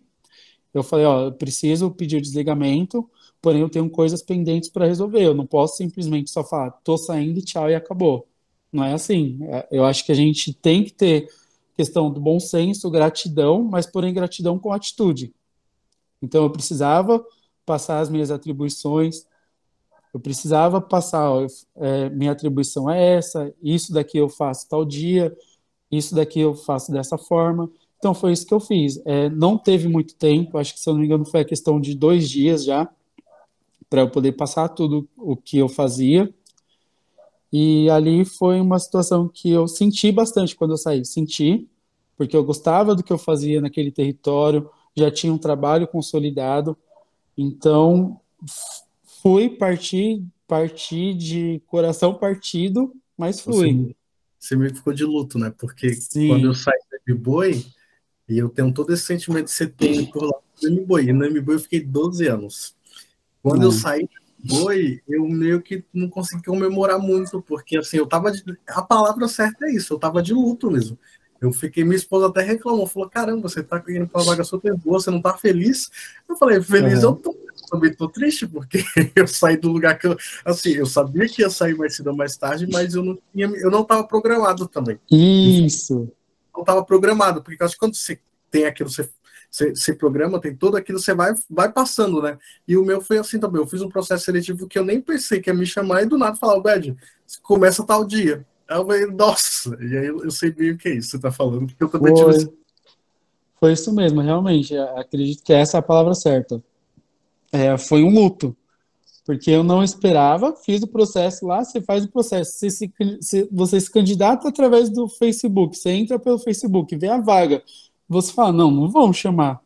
Eu falei, ó, eu preciso pedir o desligamento, porém eu tenho coisas pendentes para resolver. Eu não posso simplesmente só falar, tô saindo e tchau e acabou. Não é assim. Eu acho que a gente tem que ter questão do bom senso, gratidão, mas porém gratidão com atitude. Então eu precisava passar as minhas atribuições, eu precisava passar, ó, minha atribuição é essa, isso daqui eu faço tal dia, isso daqui eu faço dessa forma. Então foi isso que eu fiz. Não teve muito tempo, acho que se eu não me engano foi a questão de 2 dias já, para eu poder passar tudo o que eu fazia. E ali foi uma situação que eu senti bastante quando eu saí. Senti, porque eu gostava do que eu fazia naquele território, já tinha um trabalho consolidado. Então, fui partir de coração partido, mas Você, fui. você meio que ficou de luto, né? Porque quando eu Sim, saí da M-Boi, e eu tenho todo esse sentimento que você tem por lá no M-Boi, e no M-Boi eu fiquei 12 anos. Quando eu né? saí do M-Boi, eu meio que não consegui comemorar muito, porque assim, eu tava a palavra certa é isso, eu tava de luto mesmo. Eu fiquei, minha esposa até reclamou, falou, caramba, você tá indo pra uma vaga super boa, você não tá feliz? Eu falei, feliz eu Aham. tô, também tô triste, porque eu saí do lugar que eu, assim, eu sabia que ia sair mais cedo ou mais tarde, mas eu não tava programado também. Isso. Não estava programado, porque acho que quando você tem aquilo, você programa, tem tudo aquilo, você vai passando, né? E o meu foi assim também. Eu fiz um processo seletivo que eu nem pensei que ia me chamar, e do nada falar, Bad, começa tal dia. Aí eu falei, nossa, e aí eu sei bem o que é isso que você está falando, porque eu também tive esse. Foi. Foi isso mesmo, realmente. Acredito que essa é a palavra certa. Foi um luto, porque eu não esperava, fiz o processo lá, você faz o processo, você se candidata através do Facebook, você entra pelo Facebook, vê a vaga, você fala, não vão chamar.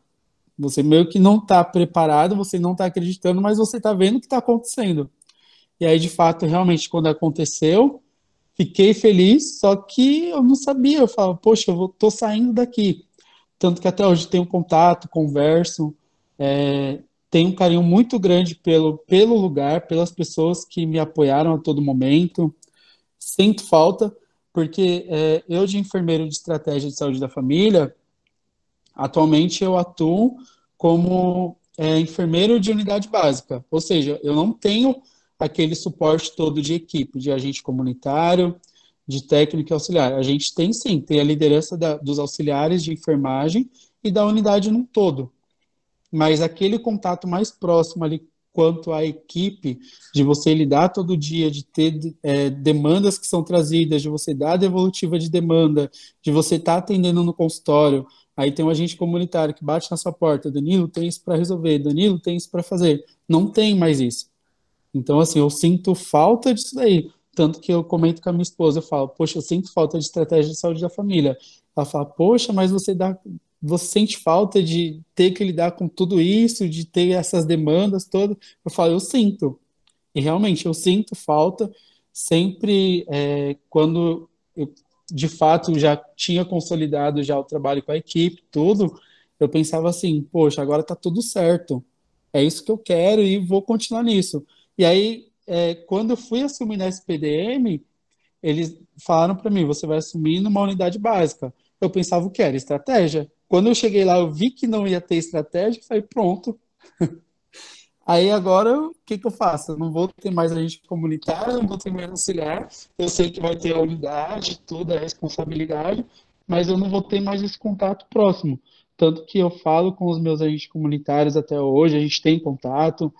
Você meio que não está preparado, você não está acreditando, mas você está vendo o que está acontecendo. E aí, de fato, realmente, quando aconteceu, fiquei feliz, só que eu não sabia. Eu falava, poxa, tô saindo daqui. Tanto que até hoje tenho contato, converso, tenho um carinho muito grande pelo lugar, pelas pessoas que me apoiaram a todo momento. Sinto falta, porque eu, de enfermeiro de estratégia de saúde da família, atualmente eu atuo como enfermeiro de unidade básica, ou seja, eu não tenho aquele suporte todo de equipe, de agente comunitário, de técnico e auxiliar. A gente tem sim, tem a liderança dos auxiliares de enfermagem e da unidade num todo, mas aquele contato mais próximo ali quanto à equipe, de você lidar todo dia, de ter demandas que são trazidas, de você dar a devolutiva de demanda, de você estar atendendo no consultório, aí tem um agente comunitário que bate na sua porta, Danilo, tem isso para resolver, Danilo, tem isso para fazer. Não tem mais isso. Então, assim, eu sinto falta disso daí. Tanto que eu comento com a minha esposa, eu falo, poxa, eu sinto falta de estratégia de saúde da família. Ela fala, poxa, mas você sente falta de ter que lidar com tudo isso, de ter essas demandas todas? Eu falo, eu sinto. E realmente, eu sinto falta sempre quando eu, de fato, já tinha consolidado já o trabalho com a equipe, tudo, eu pensava assim, poxa, agora tá tudo certo. É isso que eu quero e vou continuar nisso. E aí, quando eu fui assumir na SPDM, eles falaram para mim, você vai assumir numa unidade básica. Eu pensava o que era estratégia. Quando eu cheguei lá, eu vi que não ia ter estratégia, e falei, pronto. Aí agora, o que que eu faço? Eu não vou ter mais agente comunitário, não vou ter mais auxiliar. Eu sei que vai ter a unidade, toda a responsabilidade, mas eu não vou ter mais esse contato próximo. Tanto que eu falo com os meus agentes comunitários até hoje, a gente tem contato.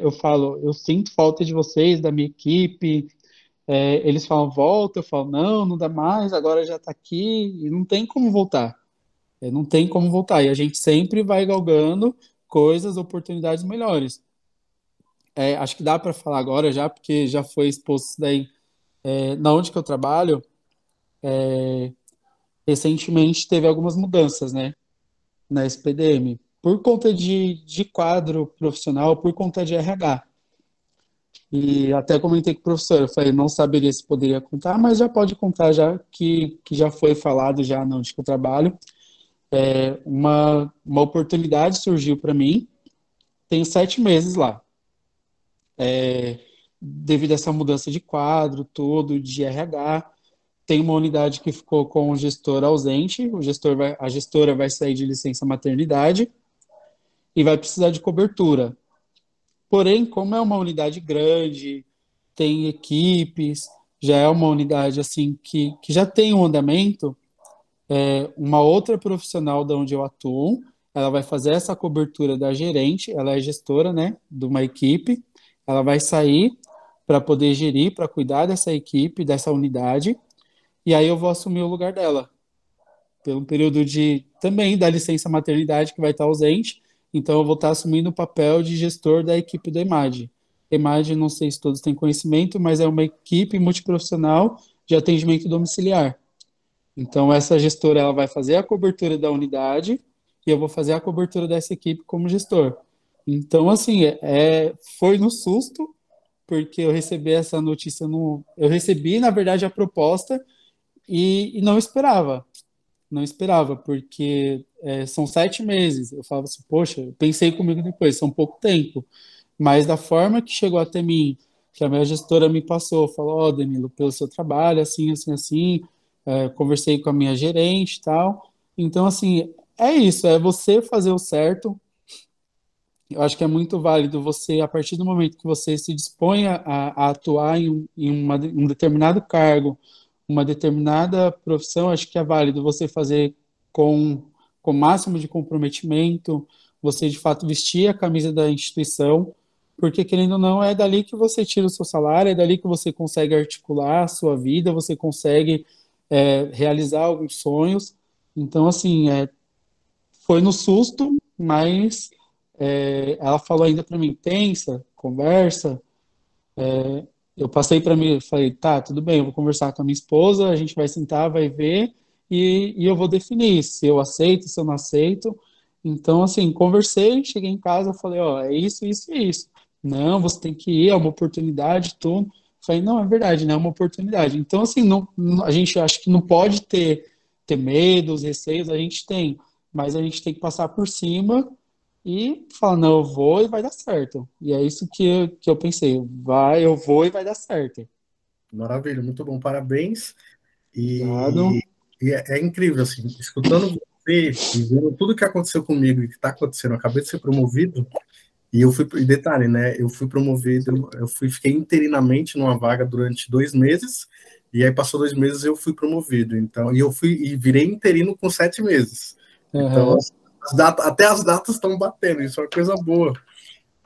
Eu falo, eu sinto falta de vocês, da minha equipe. Eles falam, volta, eu falo, não, não dá mais, agora já está aqui, e não tem como voltar. Não tem como voltar. E a gente sempre vai galgando coisas, oportunidades melhores. Acho que dá para falar agora já, porque já foi exposto isso daí. Na onde que eu trabalho, recentemente teve algumas mudanças, né, na SPDM, por conta de quadro profissional, por conta de RH. E até comentei com o professor, eu falei, não saberia se poderia contar, mas já pode contar já que já foi falado já na onde que eu trabalho. Uma oportunidade surgiu para mim, tenho 7 meses lá. Devido a essa mudança de quadro, todo, de RH, tem uma unidade que ficou com o gestor ausente, a gestora vai sair de licença maternidade e vai precisar de cobertura. Porém, como é uma unidade grande, tem equipes, já é uma unidade assim que já tem um andamento, uma outra profissional da onde eu atuo, ela vai fazer essa cobertura da gerente, ela é gestora, né, de uma equipe, ela vai sair para poder gerir, para cuidar dessa equipe, dessa unidade, e aí eu vou assumir o lugar dela, pelo período de também da licença maternidade que vai estar ausente, então eu vou estar assumindo o papel de gestor da equipe da EMAD. EMAD, não sei se todos têm conhecimento, mas é uma equipe multiprofissional de atendimento domiciliar. Então, essa gestora ela vai fazer a cobertura da unidade e eu vou fazer a cobertura dessa equipe como gestor. Então, assim, foi no susto, porque eu recebi essa notícia no. Eu recebi, na verdade, a proposta e não esperava. Não esperava, porque são 7 meses. Eu falava assim, poxa, eu pensei comigo depois, são pouco tempo. Mas da forma que chegou até mim, que a minha gestora me passou, falou, ó, Danilo, pelo seu trabalho, assim, assim, assim, conversei com a minha gerente e tal. Então, assim, é isso, é você fazer o certo. Eu acho que é muito válido você, a partir do momento que você se dispõe a atuar em um determinado cargo, uma determinada profissão, acho que é válido você fazer com, com o máximo de comprometimento, você de fato vestir a camisa da instituição, porque querendo ou não, é dali que você tira o seu salário, é dali que você consegue articular a sua vida, você consegue realizar alguns sonhos. Então, assim, foi no susto, mas ela falou ainda para mim, pensa, conversa. Eu passei para mim, falei, tá, tudo bem, eu vou conversar com a minha esposa, a gente vai sentar, vai ver e eu vou definir se eu aceito, se eu não aceito. Então, assim, conversei, cheguei em casa, falei, ó, é isso, isso e isso. não, você tem que ir, é uma oportunidade, tudo. Falei, não, é verdade, né? É uma oportunidade. Então, assim, a gente acha que não pode ter medos, receios, a gente tem, mas a gente tem que passar por cima e falar, não, eu vou e vai dar certo. E é isso que eu pensei, vai, eu vou e vai dar certo. Maravilha, muito bom, parabéns. Obrigado. É incrível, assim, escutando você e vendo tudo que aconteceu comigo e que está acontecendo. Eu acabei de ser promovido e eu fui, e detalhe, né? Eu fui promovido, fiquei interinamente numa vaga durante 2 meses e aí passou 2 meses e eu fui promovido. Então, e virei interino com 7 meses. Então, Aham. até as datas estão batendo, isso é uma coisa boa.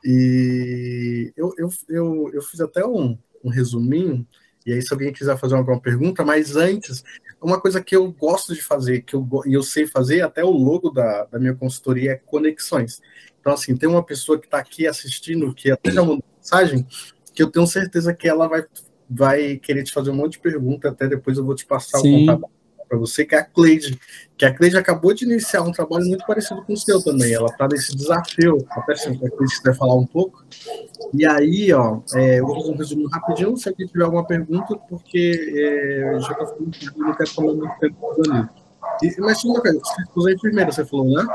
E eu fiz até um resuminho, e aí se alguém quiser fazer alguma pergunta, mas antes, uma coisa que eu gosto de fazer, e eu sei fazer, até o logo da minha consultoria é conexões. Então, assim, tem uma pessoa que está aqui assistindo, que até já mandou mensagem, que eu tenho certeza que ela vai querer te fazer um monte de pergunta, até depois eu vou te passar o contato Sim, para você, que é a Cleide, que a Cleide acabou de iniciar um trabalho muito parecido com o seu também. Ela está nesse desafio, até se a Cleide quiser falar um pouco. E aí, ó, eu vou fazer um resumo rapidinho, se alguém tiver alguma pergunta, porque já estou ficando, não quero tomar muito tempo com o Danilo. Mas uma coisa, sua esposa é enfermeira, você falou, né?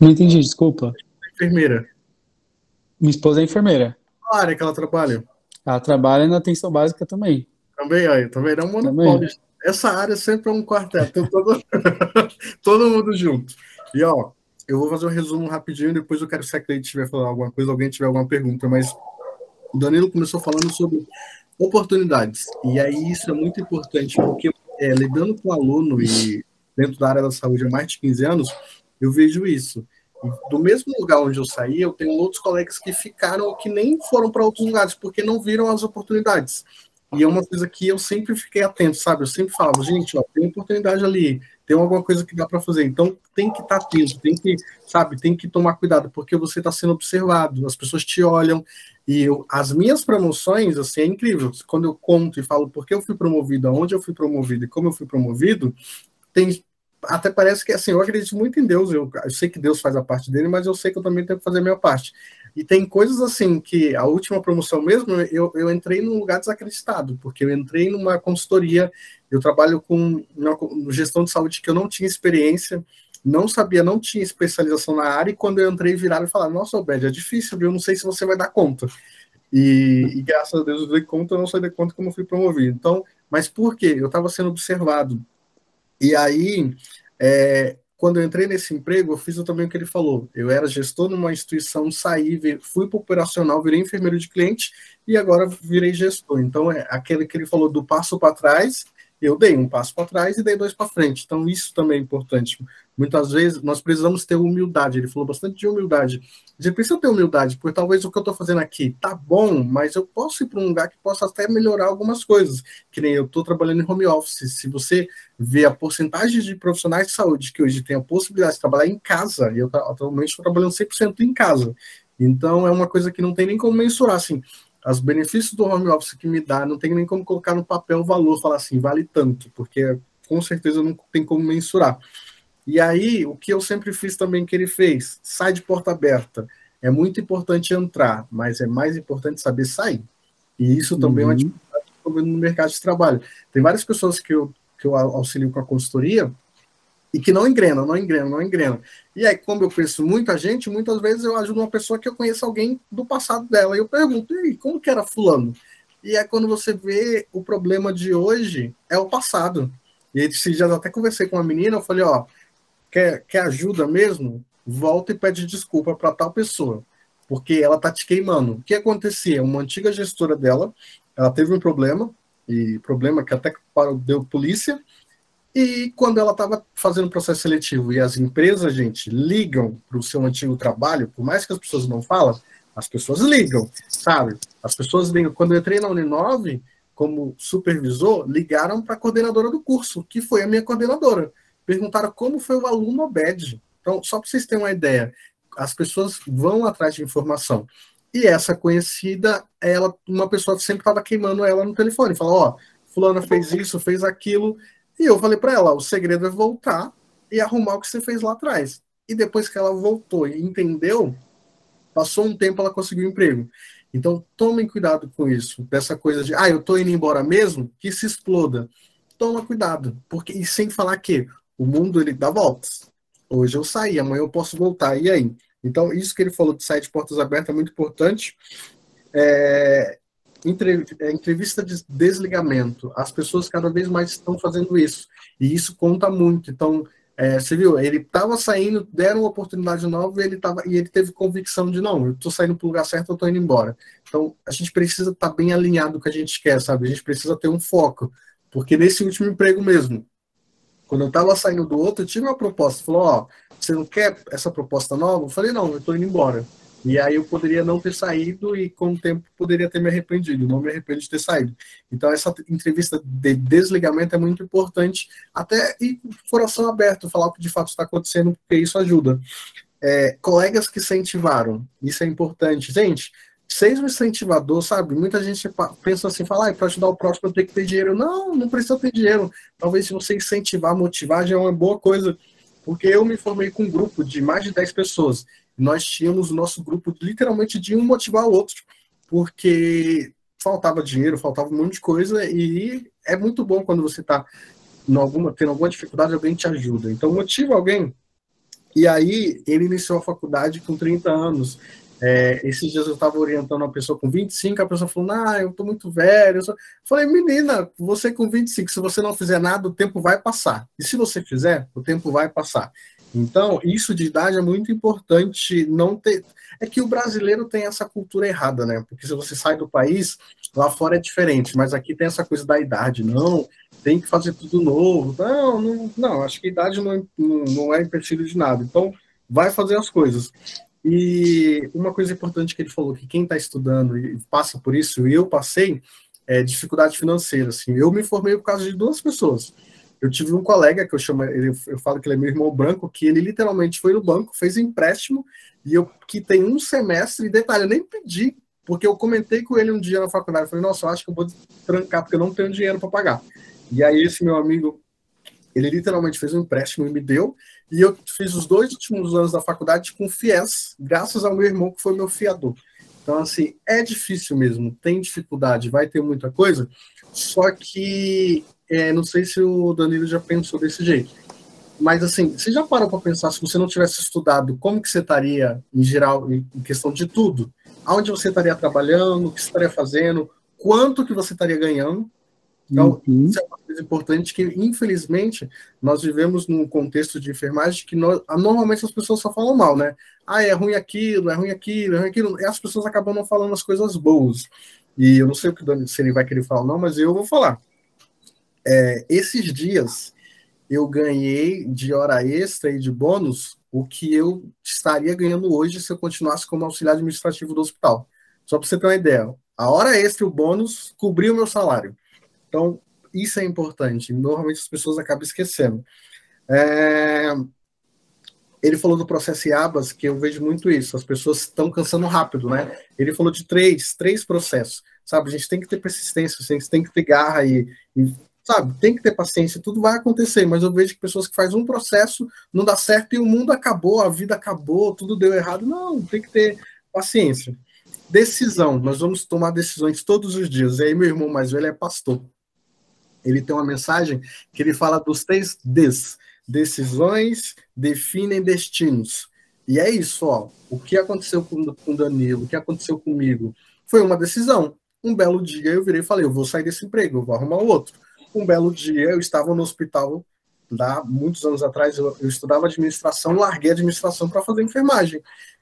não entendi, desculpa. Enfermeira. Minha esposa é enfermeira. Qual área que ela trabalha? Ela trabalha na atenção básica também. Também, aí, também é um Também. monopólio. Essa área sempre é um quarteto, todo mundo junto. E, ó, eu vou fazer um resumo rapidinho, depois eu quero, se a Cleide tiver falando alguma coisa, alguém tiver alguma pergunta, mas o Danilo começou falando sobre oportunidades. E aí isso é muito importante, porque lidando com aluno e dentro da área da saúde há mais de 15 anos, eu vejo isso. E do mesmo lugar onde eu saí, eu tenho outros colegas que ficaram, que nem foram para outros lugares, porque não viram as oportunidades. E é uma coisa que eu sempre fiquei atento, sabe? Eu sempre falava, gente, ó, tem oportunidade ali, tem alguma coisa que dá para fazer. Então tem que estar atento, tem que, sabe, tem que tomar cuidado, porque você está sendo observado, as pessoas te olham, as minhas promoções, assim, é incrível. Quando eu conto e falo por que eu fui promovido, aonde eu fui promovido e como eu fui promovido, tem até parece que assim, eu acredito muito em Deus, eu sei que Deus faz a parte dele, mas eu sei que eu também tenho que fazer a minha parte. E tem coisas assim que a última promoção mesmo, eu entrei num lugar desacreditado, porque eu entrei numa consultoria, eu trabalho com uma gestão de saúde que eu não tinha experiência, não sabia, não tinha especialização na área, e quando eu entrei, viraram e falaram, nossa, Obed, é difícil, viu? Eu não sei se você vai dar conta. E graças a Deus eu dei conta, eu não sei de conta como eu fui promovido. Então, mas por quê? Eu estava sendo observado. E aí, quando eu entrei nesse emprego, eu fiz também o que ele falou. Eu era gestor numa instituição, saí, fui para o operacional, virei enfermeiro de cliente e agora virei gestor. Então, é aquele que ele falou do passo para trás, eu dei um passo para trás e dei dois para frente. Então, isso também é importante. Muitas vezes, nós precisamos ter humildade. Ele falou bastante de humildade. A gente precisa ter humildade, porque talvez o que eu estou fazendo aqui tá bom, mas eu posso ir para um lugar que possa até melhorar algumas coisas. Que nem eu estou trabalhando em home office. Se você ver a porcentagem de profissionais de saúde que hoje tem a possibilidade de trabalhar em casa, e eu atualmente estou trabalhando 100% em casa. Então, é uma coisa que não tem nem como mensurar, assim, os benefícios do home office que me dá, não tem nem como colocar no papel o valor, falar assim, vale tanto, porque com certeza não tem como mensurar. E aí, o que eu sempre fiz também que ele fez, sai de porta aberta. É muito importante entrar, mas é mais importante saber sair. E isso também é uma Uhum. dificuldade que eu estou vendo no mercado de trabalho. Tem várias pessoas que eu auxilio com a consultoria e que não engrenam, não engrenam, não engrenam. E aí, como eu conheço muita gente, muitas vezes eu ajudo uma pessoa que eu conheço alguém do passado dela. E eu pergunto, e aí, como que era fulano? E é quando você vê o problema de hoje é o passado. E aí, esses dias até conversei com uma menina, eu falei, ó, quer ajuda mesmo? Volta e pede desculpa para tal pessoa, porque ela tá te queimando. O que acontecia? Uma antiga gestora dela, ela teve um problema, e problema que até deu polícia, e quando ela estava fazendo o processo seletivo e as empresas, gente, ligam para o seu antigo trabalho, por mais que as pessoas não falam, as pessoas ligam, sabe? As pessoas ligam. Quando eu entrei na Uninove, como supervisor, ligaram para a coordenadora do curso, que foi a minha coordenadora. Perguntaram como foi o aluno Obed. Então, só para vocês terem uma ideia, as pessoas vão atrás de informação. E essa conhecida, ela, uma pessoa sempre estava queimando ela no telefone, falou, ó, fulana fez isso, fez aquilo, e eu falei para ela, o segredo é voltar e arrumar o que você fez lá atrás. E depois que ela voltou e entendeu, Passou um tempo, ela conseguiu um emprego. Então, tomem cuidado com isso, dessa coisa de, eu tô indo embora mesmo, que se exploda. Toma cuidado, porque e sem falar que o mundo ele dá voltas. Hoje eu saí, amanhã eu posso voltar, e aí? Então, isso que ele falou de sair de portas abertas é muito importante. Entrevista de desligamento. As pessoas cada vez mais estão fazendo isso, e isso conta muito. Então, você viu, ele estava saindo, deram uma oportunidade nova e ele teve convicção de, não, eu estou saindo para o lugar certo, eu estou indo embora. Então, a gente precisa estar bem alinhado com o que a gente quer, sabe? A gente precisa ter um foco, porque nesse último emprego mesmo, quando eu estava saindo do outro, eu tive uma proposta, falou, você não quer essa proposta nova? Eu falei, não, eu estou indo embora. E aí eu poderia não ter saído e com o tempo poderia ter me arrependido, não me arrependo de ter saído. Então essa entrevista de desligamento é muito importante, até ir com o coração aberto, falar o que de fato está acontecendo, porque isso ajuda. Colegas que incentivaram, isso é importante. Gente, seja um incentivador, sabe? Muita gente pensa assim, fala, para ajudar o próximo eu tenho que ter dinheiro. Não, não precisa ter dinheiro. Talvez se você incentivar, motivar, já é uma boa coisa. Porque eu me formei com um grupo de mais de 10 pessoas. Nós tínhamos o nosso grupo literalmente de um motivar o outro. Porque faltava dinheiro, faltava um monte de coisa. E é muito bom quando você está tendo alguma dificuldade, alguém te ajuda. Então, motiva alguém. E aí, ele iniciou a faculdade com 30 anos. Esses dias eu estava orientando uma pessoa com 25, a pessoa falou, eu estou muito velho. Eu falei, menina, você com 25, se você não fizer nada, o tempo vai passar. E se você fizer, o tempo vai passar. Então, isso de idade é muito importante não ter... É que o brasileiro tem essa cultura errada, né? Porque se você sai do país, lá fora é diferente, mas aqui tem essa coisa da idade. Não, tem que fazer tudo novo. Não, acho que a idade não é empecilho de nada. Então, vai fazer as coisas. E uma coisa importante que ele falou, que quem está estudando e passa por isso, e eu passei, é dificuldade financeira. Assim. Eu me formei por causa de 2 pessoas. Eu tive um colega, que eu falo que ele é meu irmão branco, que ele literalmente foi no banco, fez empréstimo, e eu quitei um semestre, e detalhe, eu nem pedi, porque eu comentei com ele um dia na faculdade, eu falei, nossa, eu acho que eu vou trancar, porque eu não tenho dinheiro para pagar. E aí esse meu amigo, ele literalmente fez um empréstimo e me deu, e eu fiz os 2 últimos anos da faculdade com FIES, graças ao meu irmão, que foi meu fiador. Então, assim, é difícil mesmo, tem dificuldade, vai ter muita coisa, só que não sei se o Danilo já pensou desse jeito, mas, assim, você já parou para pensar, se você não tivesse estudado, como que você estaria, em geral, em questão de tudo? Aonde você estaria trabalhando, o que você estaria fazendo, quanto que você estaria ganhando? Então, isso é uma coisa importante que, infelizmente, nós vivemos num contexto de enfermagem que normalmente as pessoas só falam mal, né? É ruim aquilo, é ruim aquilo, é ruim aquilo, e as pessoas acabam não falando as coisas boas. E eu não sei o que o Dani, se ele vai querer falar não, mas eu vou falar. Esses dias, eu ganhei de hora extra e de bônus o que eu estaria ganhando hoje se eu continuasse como auxiliar administrativo do hospital. Só para você ter uma ideia, a hora extra e o bônus cobriu o meu salário. Então, isso é importante. Normalmente as pessoas acabam esquecendo. Ele falou do processo IABAS, que eu vejo muito isso. As pessoas estão cansando rápido, né? Ele falou de três processos. Sabe, a gente tem que ter persistência, a gente tem que ter garra sabe, tem que ter paciência. Tudo vai acontecer, mas eu vejo que pessoas que fazem um processo, não dá certo e o mundo acabou, a vida acabou, tudo deu errado. Não, tem que ter paciência. Decisão. Nós vamos tomar decisões todos os dias. E aí, meu irmão mais velho é pastor. Ele tem uma mensagem que ele fala dos 3 Ds. Decisões definem destinos. E é isso, ó. O que aconteceu com o Danilo, o que aconteceu comigo, foi uma decisão. Um belo dia eu virei e falei, eu vou sair desse emprego, eu vou arrumar outro. Um belo dia eu estava no hospital, lá, muitos anos atrás, eu estudava administração, larguei a administração para fazer enfermagem.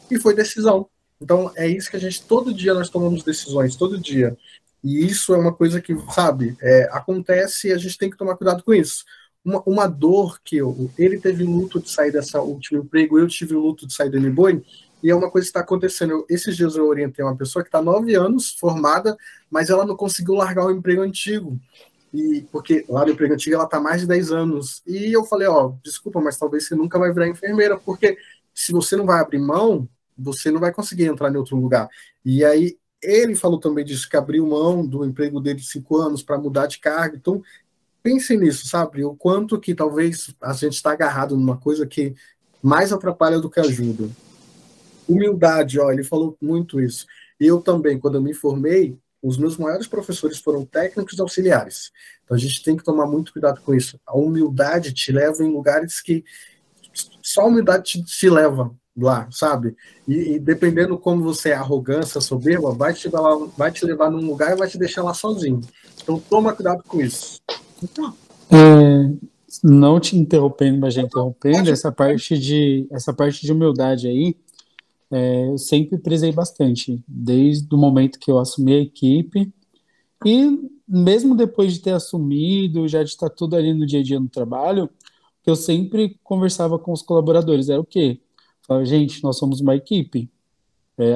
E foi decisão. Então, é isso que a gente, todo dia nós tomamos decisões, todo dia. E isso é uma coisa que, sabe, acontece e a gente tem que tomar cuidado com isso. Uma dor que ele teve luto de sair dessa último emprego, eu tive luto de sair do Niboi, e é uma coisa que está acontecendo. Esses dias eu orientei uma pessoa que está 9 anos, formada, mas ela não conseguiu largar o emprego antigo. Porque lá no emprego antigo ela está mais de 10 anos. E eu falei, desculpa, mas talvez você nunca vai virar enfermeira, porque se você não vai abrir mão, você não vai conseguir entrar em outro lugar. E aí, ele falou também disso, que abriu mão do emprego dele de 5 anos para mudar de cargo. Então, pense nisso, sabe? O quanto que talvez a gente está agarrado numa coisa que mais atrapalha do que ajuda. Humildade, ó, ele falou muito isso. Eu também, quando eu me formei, os meus maiores professores foram técnicos e auxiliares. Então a gente tem que tomar muito cuidado com isso. A humildade te leva em lugares que só a humildade te leva lá, sabe? E dependendo como você é arrogância, soberba, vai te levar num lugar e vai te deixar lá sozinho. Então toma cuidado com isso. É, não te interrompendo, mas já interrompendo, essa parte de humildade aí, eu sempre prezei bastante, desde o momento que eu assumi a equipe, e mesmo depois de ter assumido, já de estar tudo ali no dia a dia no trabalho, que eu sempre conversava com os colaboradores, era o quê? Falava, gente, nós somos uma equipe.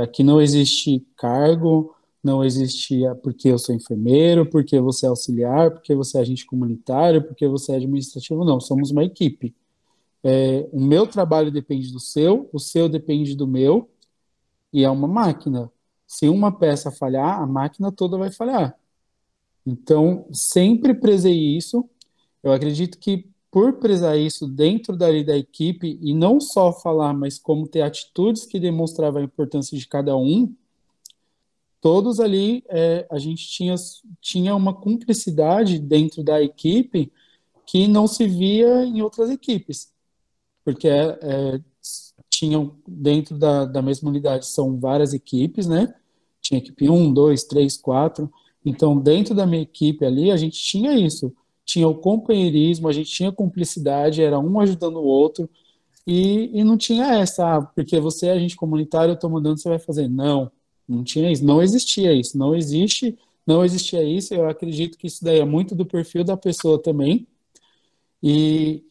Aqui não existe cargo, não existe porque eu sou enfermeiro, porque você é auxiliar, porque você é agente comunitário, porque você é administrativo, não, somos uma equipe. O meu trabalho depende do seu, o seu depende do meu, e é uma máquina. Se uma peça falhar, a máquina toda vai falhar. Então, sempre prezei isso. Eu acredito que por prezar isso dentro dali da equipe, e não só falar, mas como ter atitudes que demonstravam a importância de cada um, todos ali a gente tinha uma cumplicidade dentro da equipe que não se via em outras equipes, porque tinham dentro da mesma unidade, são várias equipes, né? Tinha equipe um, 2, 3, 4. Então, dentro da minha equipe ali, a gente tinha isso. Tinha o companheirismo, a gente tinha cumplicidade, era um ajudando o outro, e não tinha essa, porque você é agente comunitário, eu estou mandando, você vai fazer. Não, não tinha isso, não existia isso, não existe, não existia isso. Eu acredito que isso daí é muito do perfil da pessoa também, e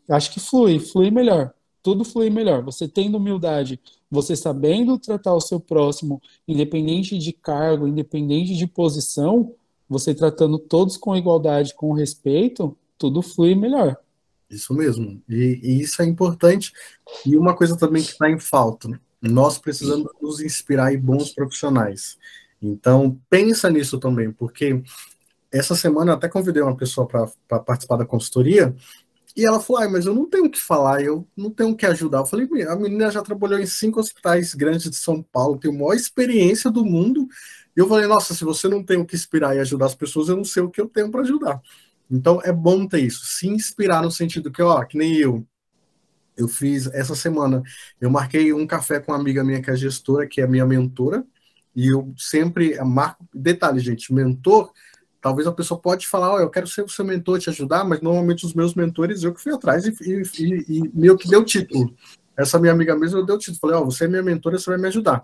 acho que flui melhor. Tudo flui melhor. Você tendo humildade, você sabendo tratar o seu próximo, independente de cargo, independente de posição, você tratando todos com igualdade, com respeito, tudo flui melhor. Isso mesmo. E isso é importante. E uma coisa também que está em falta, né? Nós precisamos nos inspirar em bons profissionais. Então, pensa nisso também, porque essa semana eu até convidei uma pessoa para participar da consultoria, e ela falou, mas eu não tenho o que falar, eu não tenho o que ajudar. Eu falei, a menina já trabalhou em 5 hospitais grandes de São Paulo, tem a maior experiência do mundo, e eu falei, nossa, se você não tem o que inspirar e ajudar as pessoas, eu não sei o que eu tenho para ajudar. Então, é bom ter isso, se inspirar no sentido que, ó, que nem eu fiz essa semana, eu marquei um café com uma amiga minha que é gestora, que é minha mentora, e eu sempre marco, detalhe, gente, mentor, talvez a pessoa pode falar, eu quero ser o seu mentor, te ajudar, mas normalmente os meus mentores, eu que fui atrás e meio que deu título. Essa minha amiga mesmo, eu dei o título, falei, você é minha mentora, você vai me ajudar.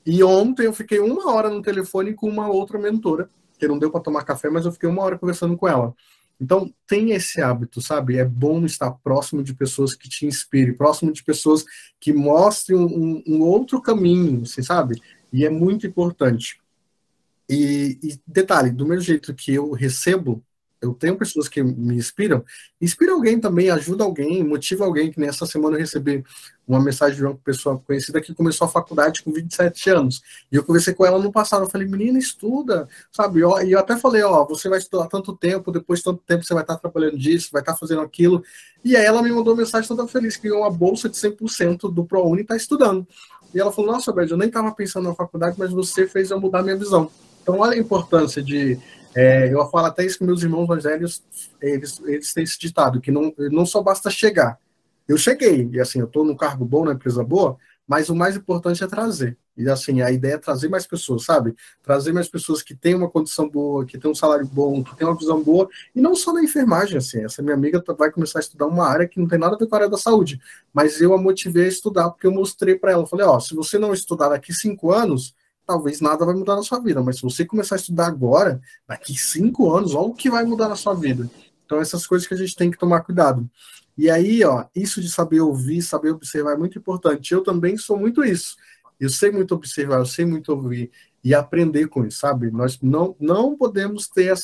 E ontem eu fiquei 1 hora no telefone com uma outra mentora, que não deu para tomar café, mas eu fiquei 1 hora conversando com ela. Então, tem esse hábito, sabe? É bom estar próximo de pessoas que te inspirem, próximo de pessoas que mostrem um outro caminho, assim, sabe? E é muito importante. E detalhe, do mesmo jeito que eu recebo, eu tenho pessoas que me inspiram, inspira alguém também, ajuda alguém, motiva alguém, que nessa semana eu recebi uma mensagem de uma pessoa conhecida que começou a faculdade com 27 anos, e eu conversei com ela no passado, eu falei, menina, estuda, sabe, e eu até falei, você vai estudar tanto tempo, depois de tanto tempo você vai estar trabalhando disso, vai estar fazendo aquilo, e aí ela me mandou uma mensagem toda feliz, que ganhou uma bolsa de 100% do ProUni e está estudando, e ela falou, nossa, Beth, eu nem estava pensando na faculdade, mas você fez eu mudar minha visão. Então, olha a importância de. Eu falo até isso que meus irmãos mais velhos, eles têm esse ditado, que não só basta chegar. Eu cheguei, e assim, eu estou num cargo bom, na empresa boa, mas o mais importante é trazer. E assim, a ideia é trazer mais pessoas, sabe? Trazer mais pessoas que têm uma condição boa, que têm um salário bom, que têm uma visão boa, e não só na enfermagem, assim. Essa minha amiga vai começar a estudar uma área que não tem nada a ver com a área da saúde, mas eu a motivei a estudar, porque eu mostrei para ela, eu falei, se você não estudar daqui 5 anos, talvez nada vai mudar na sua vida, mas se você começar a estudar agora, daqui 5 anos, olha o que vai mudar na sua vida. Então, essas coisas que a gente tem que tomar cuidado. E aí, isso de saber ouvir, saber observar é muito importante. Eu também sou muito isso. Eu sei muito observar, eu sei muito ouvir e aprender com isso, sabe? Nós não podemos ter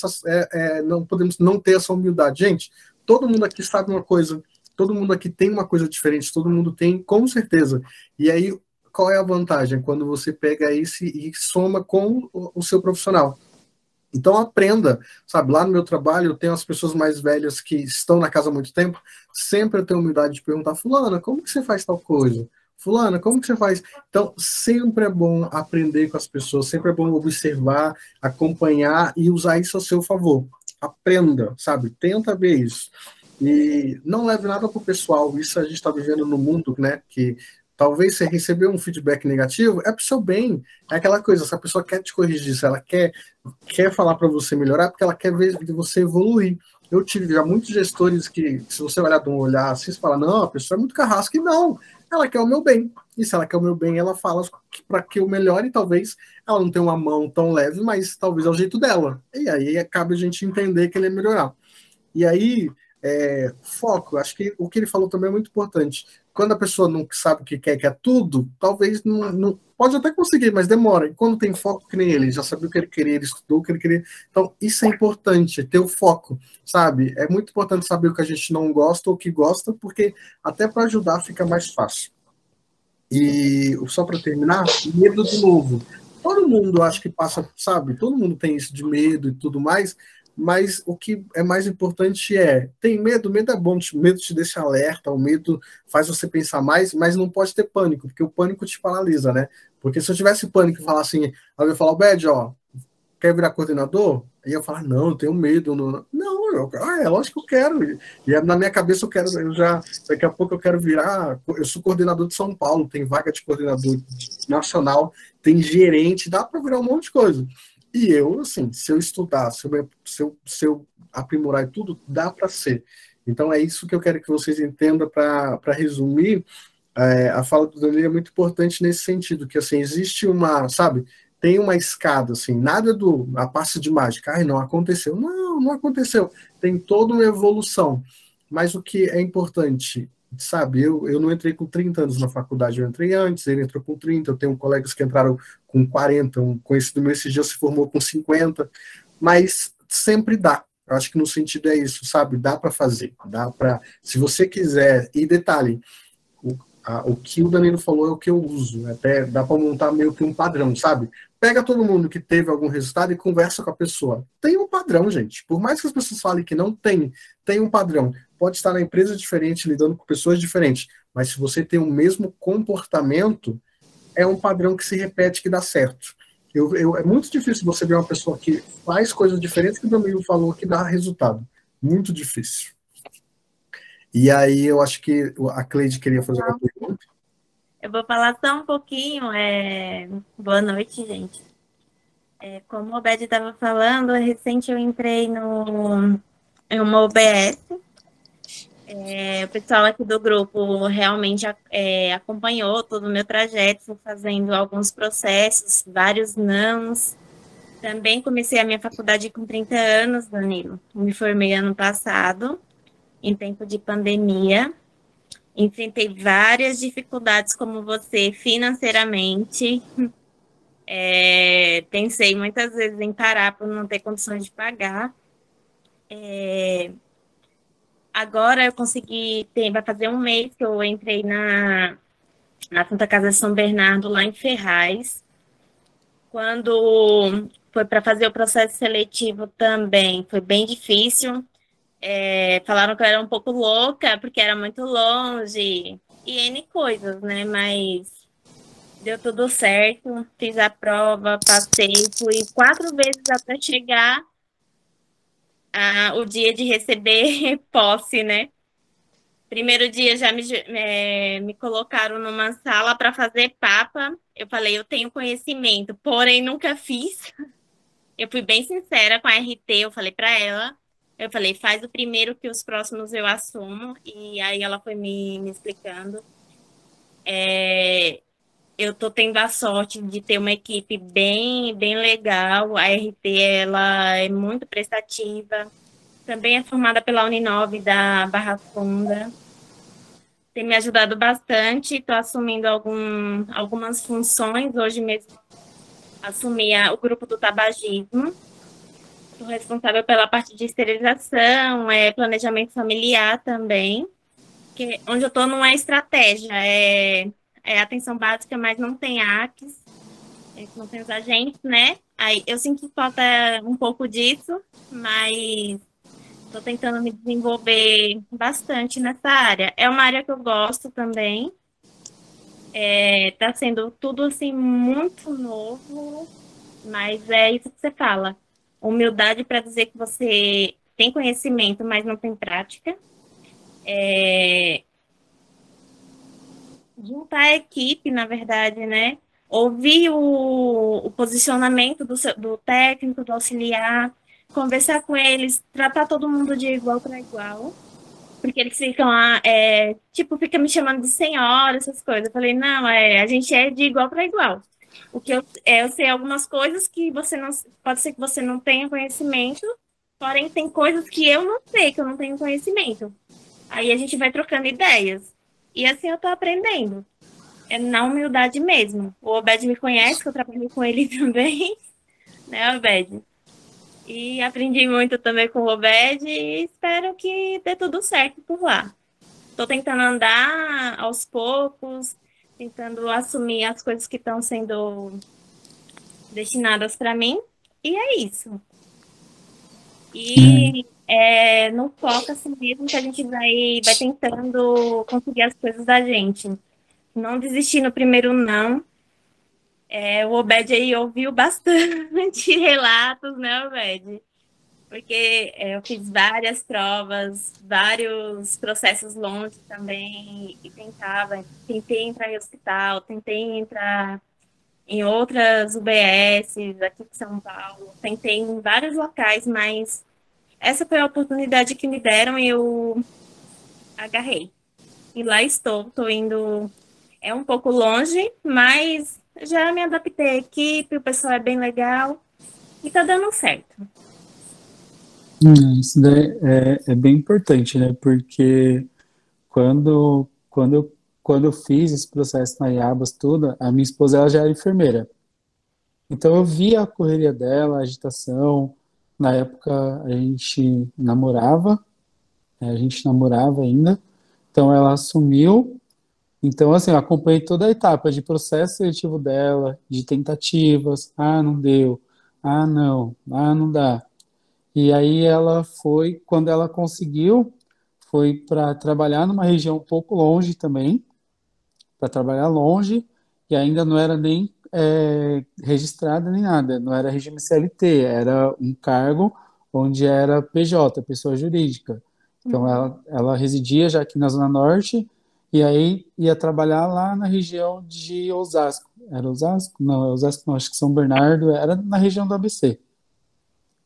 não podemos não ter essa humildade. Gente, todo mundo aqui sabe uma coisa, todo mundo aqui tem uma coisa diferente, todo mundo tem, com certeza. E aí, qual é a vantagem? Quando você pega isso e soma com o seu profissional. Então aprenda, sabe? Lá no meu trabalho eu tenho as pessoas mais velhas que estão na casa há muito tempo, sempre eu tenho a humildade de perguntar, fulana, como que você faz tal coisa? fulana, como que você faz? Então, sempre é bom aprender com as pessoas, sempre é bom observar, acompanhar e usar isso a seu favor. Aprenda, sabe? Tenta ver isso. E não leve nada para o pessoal. Isso a gente está vivendo no mundo, né? Que talvez você receber um feedback negativo é para o seu bem. É aquela coisa, se a pessoa quer te corrigir, se ela quer falar para você melhorar, porque ela quer ver você evoluir. Eu tive já muitos gestores que, se você olhar de um olhar assim, você fala, não, a pessoa é muito carrasca, e não, ela quer o meu bem. E se ela quer o meu bem, ela fala para que eu melhore, e talvez ela não tenha uma mão tão leve, mas talvez é o jeito dela. E aí acaba a gente entender que ele é melhorar. E aí, foco, acho que o que ele falou também é muito importante. Quando a pessoa não sabe o que quer tudo, talvez não pode até conseguir, mas demora. E quando tem foco, que nem ele, já sabia o que ele queria, ele estudou o que ele queria. Então, isso é importante, ter o foco, sabe? É muito importante saber o que a gente não gosta ou o que gosta, porque até para ajudar fica mais fácil. E só para terminar, medo de novo. Todo mundo acho que passa, sabe? Todo mundo tem isso de medo e tudo mais, mas o que é mais importante tem medo, medo é bom, medo te deixa alerta, o medo faz você pensar mais, mas não pode ter pânico, porque o pânico te paralisa, né? Porque se eu tivesse pânico e falar assim, alguém falar, Bad, ó, quer virar coordenador? Aí eu falo, não, eu tenho medo. Não, é lógico que eu quero. E na minha cabeça daqui a pouco eu quero virar, eu sou coordenador de São Paulo, tem vaga de coordenador nacional, tem gerente, dá para virar um monte de coisa. E eu, assim, se eu estudar, se eu aprimorar tudo, dá para ser. Então é isso que eu quero que vocês entendam para resumir. A fala do Danilo é muito importante nesse sentido, que assim, existe sabe, tem uma escada, assim, nada a passe de mágica, não aconteceu. Não, não aconteceu. Tem toda uma evolução. Mas o que é importante, sabe, eu não entrei com 30 anos na faculdade, eu entrei antes, ele entrou com 30, eu tenho colegas que entraram com 40, um conhecido meu esse dia se formou com 50, mas sempre dá. Eu acho que no sentido é isso, sabe? Dá para fazer, se você quiser, e detalhe, o que o Danilo falou é o que eu uso. Até dá para montar meio que um padrão, sabe? Pega todo mundo que teve algum resultado e conversa com a pessoa. Tem um padrão, gente. Por mais que as pessoas falem que não tem um padrão. Pode estar na empresa diferente, lidando com pessoas diferentes. Mas se você tem o mesmo comportamento, é um padrão que se repete que dá certo. É muito difícil você ver uma pessoa que faz coisas diferentes que o Danilo falou que dá resultado. Muito difícil. E aí eu acho que a Cleide queria fazer uma pergunta. Eu vou falar só um pouquinho. Boa noite, gente. Como o Obed estava falando, recente eu entrei em uma OBS. O pessoal aqui do grupo realmente acompanhou todo o meu trajeto, fazendo alguns processos, vários nãos. Também comecei a minha faculdade com 30 anos, Danilo. Me formei ano passado, em tempo de pandemia. Enfrentei várias dificuldades como você, financeiramente. Pensei muitas vezes em parar por não ter condições de pagar. Agora eu consegui, vai fazer um mês que eu entrei na Santa Casa de São Bernardo, lá em Ferraz. Quando foi para fazer o processo seletivo também, foi bem difícil. Falaram que eu era um pouco louca, porque era muito longe, e N coisas, né? Mas deu tudo certo, fiz a prova, passei, fui 4 vezes até chegar o dia de receber posse, né? Primeiro dia já me colocaram numa sala para fazer papa. Eu falei, eu tenho conhecimento, porém nunca fiz. Eu fui bem sincera com a RT, eu falei para ela. Eu falei, faz o primeiro que os próximos eu assumo. E aí ela foi me explicando. Eu tô tendo a sorte de ter uma equipe bem, bem legal. A RT, ela é muito prestativa. Também é formada pela Uninove da Barra Funda. Tem me ajudado bastante. Estou assumindo algumas funções. Hoje mesmo assumi o grupo do tabagismo. Sou responsável pela parte de esterilização, planejamento familiar também. Onde eu estou não é estratégia, é atenção básica, mas não tem ACs, não tem os agentes, né? Aí eu sinto falta um pouco disso, mas estou tentando me desenvolver bastante nessa área. É uma área que eu gosto também. Tá sendo tudo assim muito novo, mas é isso que você fala. Humildade para dizer que você tem conhecimento, mas não tem prática. É, juntar a equipe, na verdade, né? Ouvir o posicionamento do técnico, do auxiliar, conversar com eles, tratar todo mundo de igual para igual. Porque eles ficam lá, tipo, fica me chamando de senhora, essas coisas. Eu falei, não, a gente é de igual para igual. O que eu sei algumas coisas que você não, pode ser que você não tenha conhecimento, porém tem coisas que eu não sei, que eu não tenho conhecimento. Aí a gente vai trocando ideias. E assim eu tô aprendendo. É na humildade mesmo. O Obed me conhece, que eu trabalhei com ele também, né, Obed? E aprendi muito também com o Obed e espero que dê tudo certo por lá. Estou tentando andar aos poucos, tentando assumir as coisas que estão sendo destinadas para mim, e é isso. E não foca assim mesmo que a gente vai tentando conseguir as coisas da gente. Não desistir no primeiro não. O Obed aí ouviu bastante relatos, né, Obed? Porque eu fiz várias provas, vários processos longe também, e tentei entrar em hospital, tentei entrar em outras UBSs aqui de São Paulo, tentei em vários locais, mas essa foi a oportunidade que me deram e eu agarrei. E lá estou indo, é um pouco longe, mas já me adaptei à equipe, o pessoal é bem legal e tá dando certo. Isso daí é bem importante, né? Porque quando, quando, eu, quando eu fiz esse processo na Iabas, tudo, a minha esposa ela já era enfermeira. Então eu via a correria dela, a agitação. Na época a gente namorava ainda. Então ela assumiu. Então, assim, eu acompanhei toda a etapa de processo seletivo dela, de tentativas. Ah, não deu. Ah, não. Ah, não dá. E aí ela foi, quando ela conseguiu, foi para trabalhar numa região um pouco longe também, para trabalhar longe, e ainda não era nem registrada nem nada, não era regime CLT, era um cargo onde era PJ, pessoa jurídica. Então Uhum. ela residia já aqui na Zona Norte, e aí ia trabalhar lá na região de Osasco. Era Osasco? Não, Osasco não, acho que São Bernardo, era na região do ABC.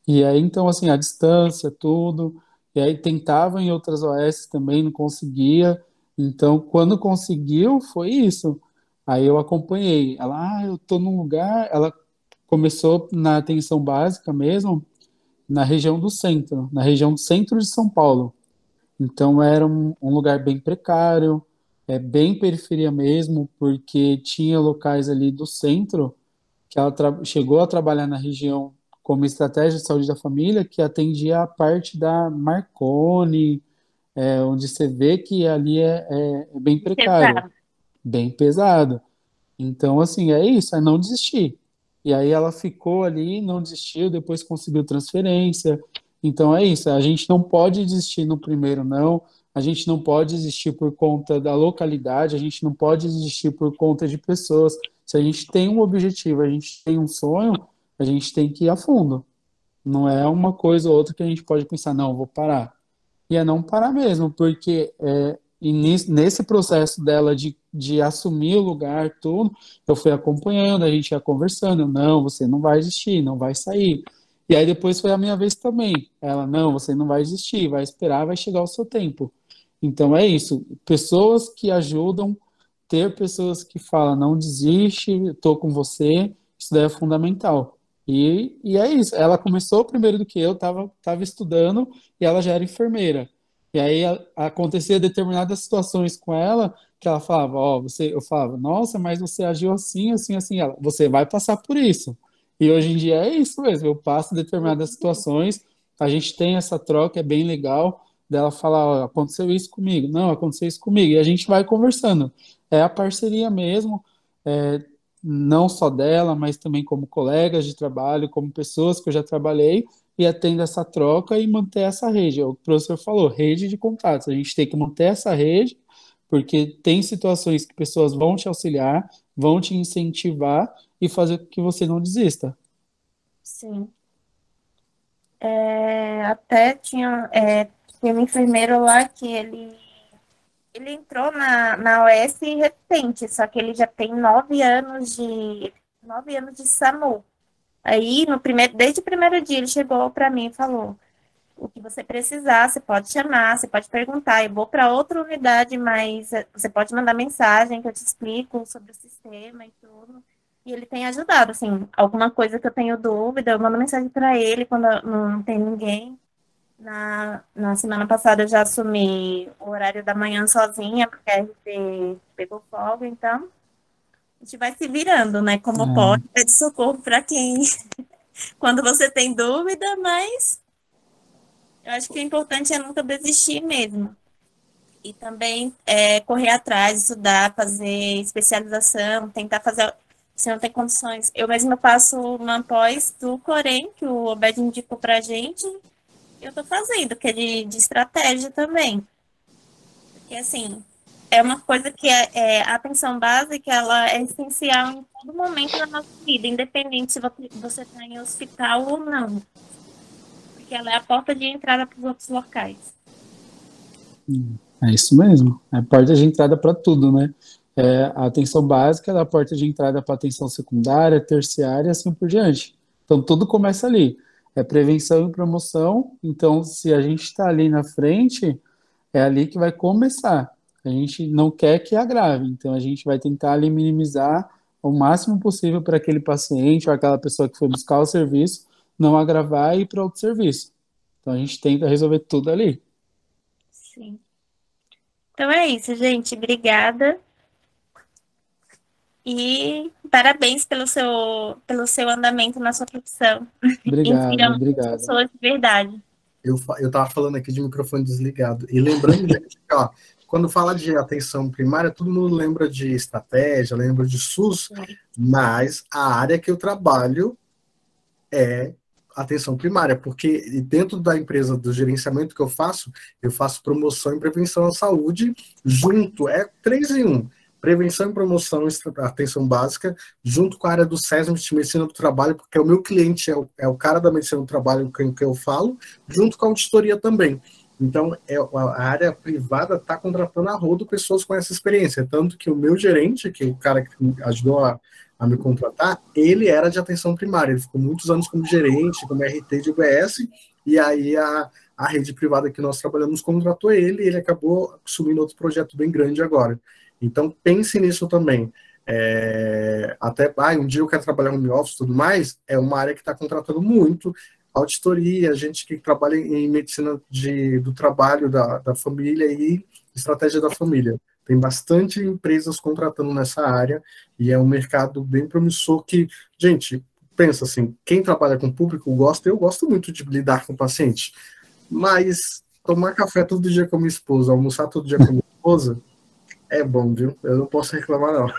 E aí, então, assim, a distância, tudo. E aí tentava em outras OS também, não conseguia. Então, quando conseguiu, foi isso. Aí eu acompanhei. Ela, eu tô num lugar. Ela começou na atenção básica mesmo, na região do centro de São Paulo. Então, era um lugar bem precário, bem periferia mesmo, porque tinha locais ali do centro que ela chegou a trabalhar na região como estratégia de saúde da família, que atendia a parte da Marconi, onde você vê que ali é bem precário, Exato. bem pesado. Então, assim, é isso, é não desistir. E aí ela ficou ali, não desistiu, depois conseguiu transferência. Então é isso, a gente não pode desistir no primeiro não, a gente não pode desistir por conta da localidade, a gente não pode desistir por conta de pessoas. Se a gente tem um objetivo, a gente tem um sonho, a gente tem que ir a fundo. Não é uma coisa ou outra que a gente pode pensar, não, vou parar. E é não parar mesmo, porque nesse processo dela de assumir o lugar, tudo, eu fui acompanhando, a gente ia conversando, não, você não vai desistir, não vai sair. E aí depois foi a minha vez também. Ela, não, você não vai desistir, vai esperar, vai chegar o seu tempo. Então é isso, pessoas que ajudam, ter pessoas que falam, não desiste, estou com você, isso daí é fundamental. E é isso, ela começou primeiro do que eu, tava estudando, e ela já era enfermeira. E aí acontecia determinadas situações com ela que ela falava, ó, eu falava, nossa, mas você agiu assim, assim, assim. Ela, você vai passar por isso. E hoje em dia é isso mesmo, eu passo determinadas situações, a gente tem essa troca, é bem legal, dela falar, ó, aconteceu isso comigo, não, aconteceu isso comigo, e a gente vai conversando. É a parceria mesmo, é, não só dela, mas também como colegas de trabalho, como pessoas que eu já trabalhei, e atendo essa troca e manter essa rede. É o que o professor falou, rede de contatos. A gente tem que manter essa rede porque tem situações que pessoas vão te auxiliar, vão te incentivar e fazer com que você não desista. Sim. Até tinha um enfermeiro lá que ele entrou na OS recente, só que ele já tem 9 anos de SAMU. Aí, desde o primeiro dia, ele chegou para mim e falou: o que você precisar, você pode chamar, você pode perguntar. Eu vou para outra unidade, mas você pode mandar mensagem que eu te explico sobre o sistema e tudo. E ele tem ajudado, assim, alguma coisa que eu tenho dúvida, eu mando mensagem para ele quando não tem ninguém. Na semana passada eu já assumi o horário da manhã sozinha, porque a RT pegou folga, então a gente vai se virando, né? Como pode, pede socorro para quem, quando você tem dúvida, mas eu acho que o importante é nunca desistir mesmo. E também correr atrás, estudar, fazer especialização, tentar fazer, se não tem condições. Eu mesma passo uma pós do Corém, que o Obed indicou pra gente, eu tô fazendo, que é de estratégia também. Porque, assim, é uma coisa que a atenção básica, ela é essencial em todo momento da nossa vida, independente se você está em hospital ou não. Porque ela é a porta de entrada para os outros locais. É isso mesmo. É a porta de entrada para tudo, né? A atenção básica é a porta de entrada para atenção secundária, terciária e assim por diante. Então, tudo começa ali. É prevenção e promoção. Então, se a gente está ali na frente, é ali que vai começar. A gente não quer que agrave. Então, a gente vai tentar ali minimizar o máximo possível para aquele paciente ou aquela pessoa que foi buscar o serviço não agravar e ir para outro serviço. Então, a gente tenta resolver tudo ali. Sim. Então é isso, gente. Obrigada. E parabéns pelo seu andamento na sua profissão. Inspira muitas Obrigado. pessoas de verdade. Eu tava falando aqui de microfone desligado. E lembrando, gente, ó, quando fala de atenção primária, todo mundo lembra de estratégia, lembra de SUS, mas a área que eu trabalho é atenção primária, porque dentro da empresa, do gerenciamento que eu faço promoção e prevenção à saúde junto, 3 em 1. Prevenção e promoção, atenção básica, junto com a área do SESMIT de medicina do trabalho, porque o meu cliente é o cara da medicina do trabalho com que eu falo, junto com a auditoria também. Então, a área privada está contratando a rodo pessoas com essa experiência, tanto que o meu gerente, que é o cara que me ajudou a me contratar, ele era de atenção primária, ele ficou muitos anos como gerente, como RT de UBS, e aí a rede privada que nós trabalhamos contratou ele, e ele acabou assumindo outro projeto bem grande agora. Então, pense nisso também. Um dia eu quero trabalhar home office e tudo mais, é uma área que está contratando muito, auditoria, gente que trabalha em medicina do trabalho, da família e estratégia da família. Tem bastante empresas contratando nessa área e é um mercado bem promissor que, gente, pensa assim, quem trabalha com público gosta, eu gosto muito de lidar com o paciente, mas tomar café todo dia com a minha esposa, almoçar todo dia com a minha esposa, é bom, viu? Eu não posso reclamar, não.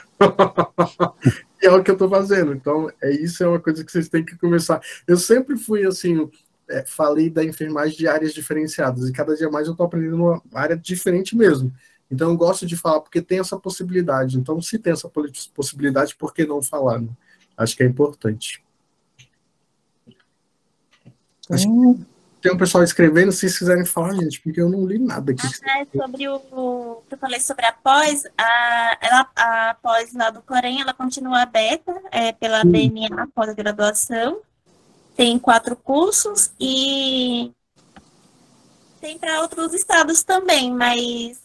E é o que eu tô fazendo. Então, isso é uma coisa que vocês têm que começar. Eu sempre fui, assim, falei da enfermagem de áreas diferenciadas, e cada dia mais eu tô aprendendo uma área diferente mesmo. Então, eu gosto de falar porque tem essa possibilidade. Então, se tem essa possibilidade, por que não falar? Né? Acho que é importante. Acho que tem um pessoal escrevendo, se vocês quiserem falar, gente, porque eu não li nada aqui. Sobre o que eu falei sobre a pós, a pós lá do Corém, ela continua aberta pela BNA, pós-graduação. Tem 4 cursos e tem para outros estados também, mas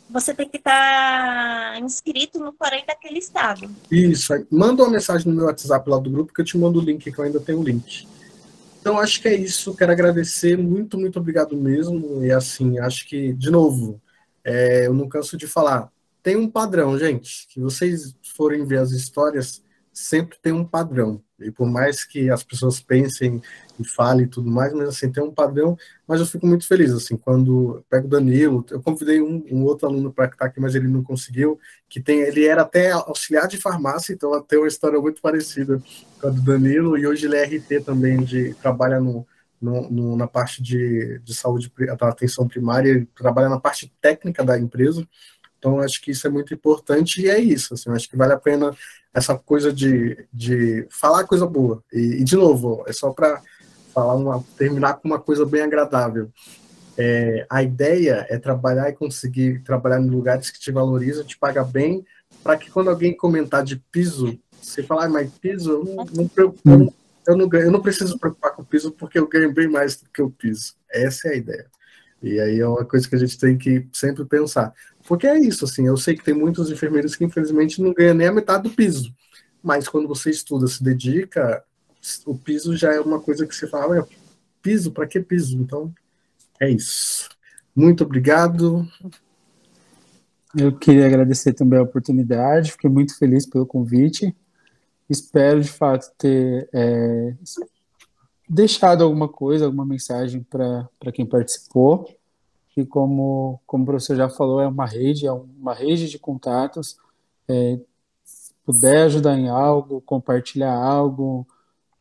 você tem que estar inscrito no Corém daquele estado. Isso, manda uma mensagem no meu WhatsApp lá do grupo que eu te mando o link, que eu ainda tenho o link. Então, acho que é isso. Quero agradecer. Muito, muito obrigado mesmo. E, assim, acho que, de novo, eu não canso de falar. Tem um padrão, gente. Se vocês forem ver as histórias, sempre tem um padrão. E por mais que as pessoas pensem e falem e tudo mais, mas, assim, tem um padrão. Mas eu fico muito feliz, assim, quando eu pego o Danilo. Eu convidei um outro aluno para estar aqui, mas ele não conseguiu. Ele era até auxiliar de farmácia, então tem uma história muito parecida com a do Danilo. E hoje ele é RT também, trabalha na parte de saúde, da atenção primária, ele trabalha na parte técnica da empresa. Então, acho que isso é muito importante, e é isso, assim, acho que vale a pena essa coisa de falar coisa boa. E de novo, é só para terminar com uma coisa bem agradável. A ideia é trabalhar e conseguir trabalhar em lugares que te valorizam, te pagam bem, para que quando alguém comentar de piso, você falar, mas piso, eu não preciso preocupar com o piso, porque eu ganho bem mais do que o piso. Essa é a ideia. E aí é uma coisa que a gente tem que sempre pensar. Porque é isso, assim, eu sei que tem muitos enfermeiros que infelizmente não ganham nem a metade do piso. Mas quando você estuda, se dedica, o piso já é uma coisa que você fala, piso, para que piso? Então, é isso. Muito obrigado. Eu queria agradecer também a oportunidade, fiquei muito feliz pelo convite. Espero, de fato, ter deixado alguma coisa, alguma mensagem para quem participou. E como o professor já falou, é uma rede de contatos. Se puder ajudar em algo, compartilhar algo,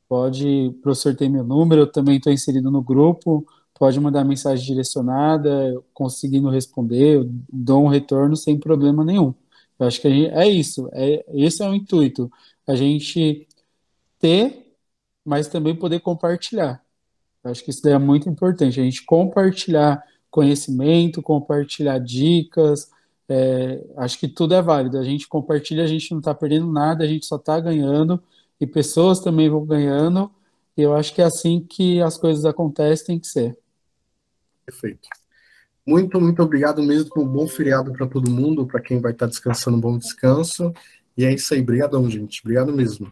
o professor tem meu número, eu também estou inserido no grupo, pode mandar mensagem direcionada, eu conseguindo responder, eu dou um retorno sem problema nenhum. Eu acho que é isso, esse é o intuito, a gente ter, mas também poder compartilhar. Eu acho que isso daí é muito importante, a gente compartilhar conhecimento, compartilhar dicas, acho que tudo é válido. A gente compartilha, a gente não está perdendo nada, a gente só está ganhando, e pessoas também vão ganhando, e eu acho que é assim que as coisas acontecem, tem que ser. Perfeito. Muito, muito obrigado mesmo. Um bom feriado para todo mundo, para quem vai estar descansando, um bom descanso. E é isso aí. Obrigadão, gente. Obrigado mesmo.